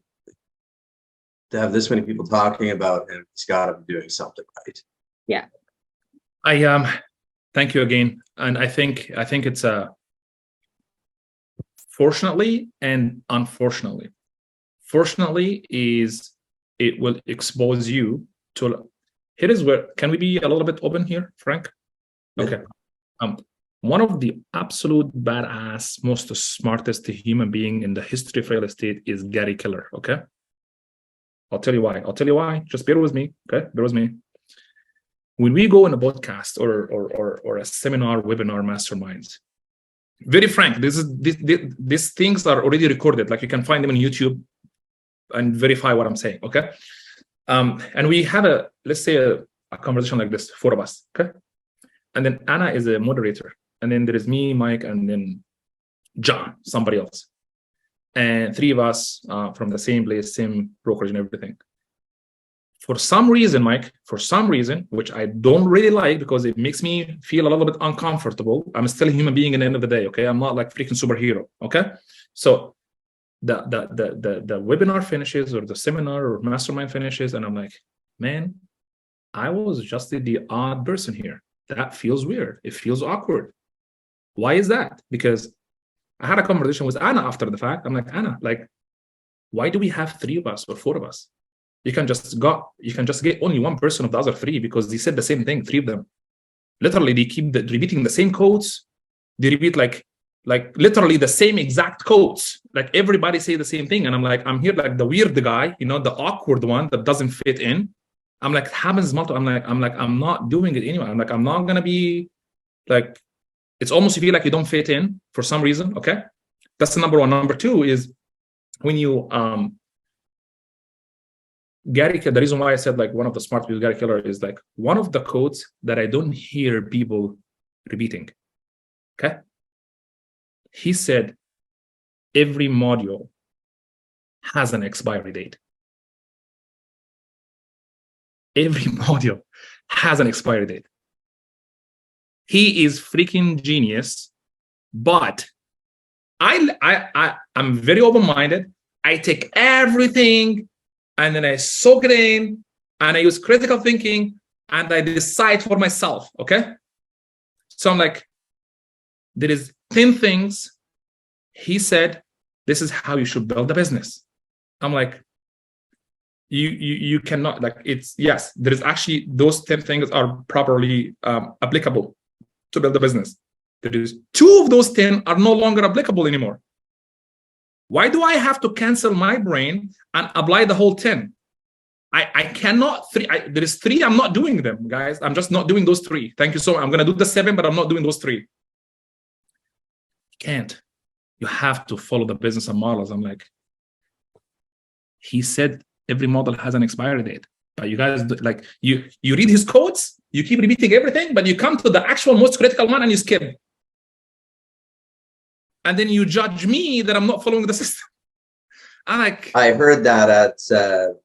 to have this many people talking about him, he's got to be doing something right. Yeah. I thank you again. And I think it's fortunately and unfortunately. Fortunately is it will expose you to, here is where, can we be a little bit open here, Frank? Okay. One of the absolute badass, most smartest human being in the history of real estate is Gary Keller. Okay. I'll tell you why. Just bear with me. Okay. Bear with me. When we go in a podcast or a seminar, webinar, masterminds, very frank, these things are already recorded. Like you can find them on YouTube and verify what I'm saying. Okay. And we have let's say a conversation like this, 4 of us. Okay. And then Anna is a moderator. And then there is me, Mike, and then John, somebody else. And 3 of us from the same place, same brokerage and everything. For some reason, Mike, which I don't really like because it makes me feel a little bit uncomfortable. I'm still a human being at the end of the day, okay? I'm not like freaking superhero, okay? So the webinar finishes or the seminar or mastermind finishes, and I'm like, man, I was just the odd person here. That feels weird. It feels awkward. Why is that? Because I had a conversation with Anna after the fact. I'm like, Anna, like, why do we have 3 of us or 4 of us? You can just get only one person of the other three because they said the same thing, three of them. Literally, they keep repeating the same quotes. They repeat like literally the same exact quotes. Like everybody say the same thing. And I'm like, I'm here like the weird guy, you know, the awkward one that doesn't fit in. I'm like, happens multiple. I'm not doing it anyway. I'm like, I'm not gonna be like, it's almost you feel like you don't fit in for some reason. Okay. That's the number one. Number two is when you Gary, the reason why I said like one of the smart people, Gary Keller, is like one of the quotes that I don't hear people repeating. Okay. He said, every module has an expiry date. Every module has an expiry date. He is freaking genius, but I'm very open-minded. I take everything and then I soak it in and I use critical thinking and I decide for myself, okay? So I'm like, there is 10 things he said, this is how you should build a business. I'm like, you cannot, like, it's, yes, there is actually, those 10 things are properly applicable to build a business. There is 2 of those 10 are no longer applicable anymore. Why do I have to cancel my brain and apply the whole 10? I cannot, there is 3, I'm not doing them, guys. I'm just not doing those 3. Thank you so much. I'm going to do the 7, but I'm not doing those 3. You can't. You have to follow the business and models. I'm like, he said every model has an expiry date. But you guys, like, you read his quotes, you keep repeating everything, but you come to the actual most critical one and you skip. And then you judge me that I'm not following the system. I heard that at,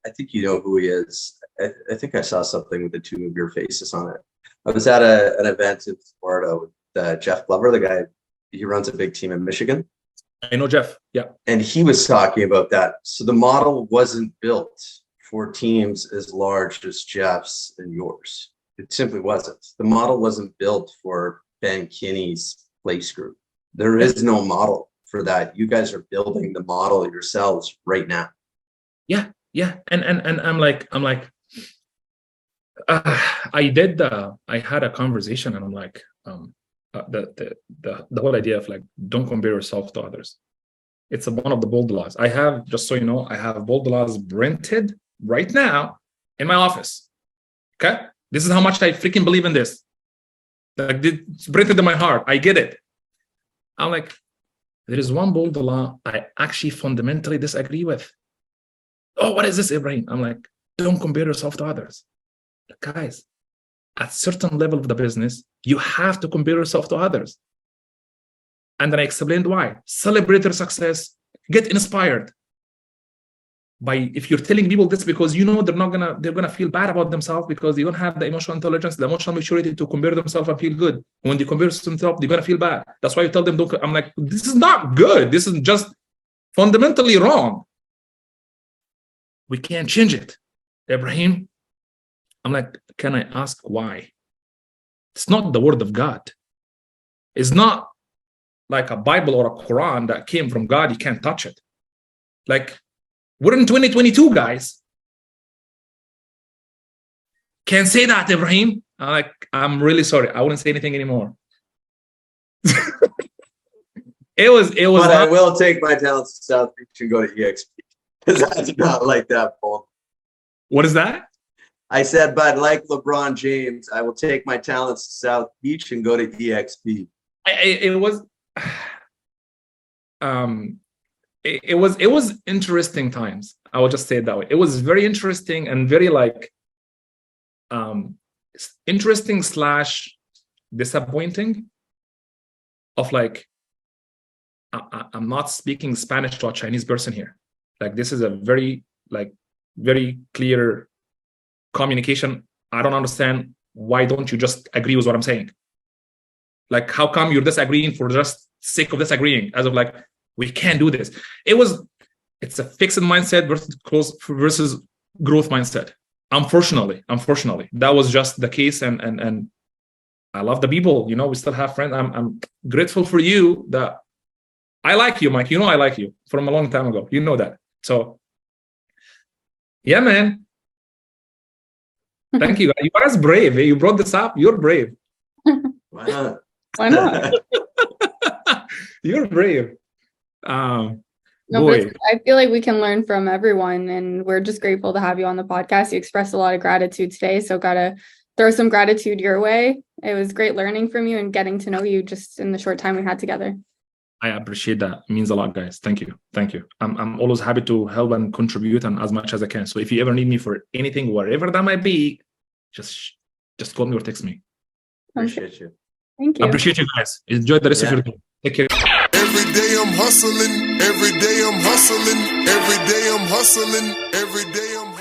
I think you know who he is. I think I saw something with the 2 of your faces on it. I was at an event in Florida with Jeff Glover, the guy, he runs a big team in Michigan. I know Jeff, yeah. And he was talking about that. So the model wasn't built for teams as large as Jeff's and yours. It simply wasn't. The model wasn't built for Ben Kinney's place group. There is no model for that. You guys are building the model yourselves right now. Yeah. And I'm like, I had a conversation and I'm like, the whole idea of like, don't compare yourself to others. It's one of the bold laws. I have, just so you know, I have bold laws printed right now in my office. Okay. This is how much I freaking believe in this. Like, it's printed in my heart. I get it. I'm like, there is one bold law I actually fundamentally disagree with. Oh, what is this, Ibrahim? I'm like, don't compare yourself to others. Guys, at certain level of the business, you have to compare yourself to others. And then I explained why. Celebrate their success, get inspired. If you're telling people this because you know they're gonna feel bad about themselves because they don't have the emotional intelligence, the emotional maturity to compare themselves and feel good. When they compare themselves, they're gonna feel bad. That's why you tell them don't. I'm like, this is not good. This is just fundamentally wrong. We can't change it, Ibrahim. I'm like, can I ask why? It's not the word of God. It's not like a Bible or a Quran that came from God. You can't touch it. Like, we're in 2022, guys. Can't say that, Ibrahim. I'm really sorry. I wouldn't say anything anymore. It was. But I will take my talents to South Beach and go to EXP. Because that's not like that, Paul. What is that? I said, but like LeBron James, I will take my talents to South Beach and go to EXP. It was interesting times. I will just say it that way. It was very interesting and very like interesting / disappointing of like, I'm not speaking Spanish to a Chinese person here. Like, this is a very clear communication. I don't understand. Why don't you just agree with what I'm saying? Like, how come you're disagreeing for just sake of disagreeing? As of like, we can't do this. It's a fixed mindset versus growth mindset. Unfortunately, that was just the case. And I love the people, you know, we still have friends. I'm grateful for you that I like you, Mike. You know, I like you from a long time ago. You know that. So yeah, man, Thank you. You guys brave. You brought this up. You're brave. Why not? Why not? You're brave. No, but I feel like we can learn from everyone, and we're just grateful to have you on the podcast. You expressed a lot of gratitude today, so gotta throw some gratitude your way. It was great learning from you and getting to know you just in the short time we had together. I appreciate that. It means a lot, guys. Thank you. Thank you. I'm always happy to help and contribute and as much as I can. So if you ever need me for anything, wherever that might be, just call me or text me. Appreciate you. Thank you. I appreciate you guys. Enjoy the rest of your day. Take care. Every day I'm hustling, every day I'm hustling, every day I'm hustling, every day I'm hustling.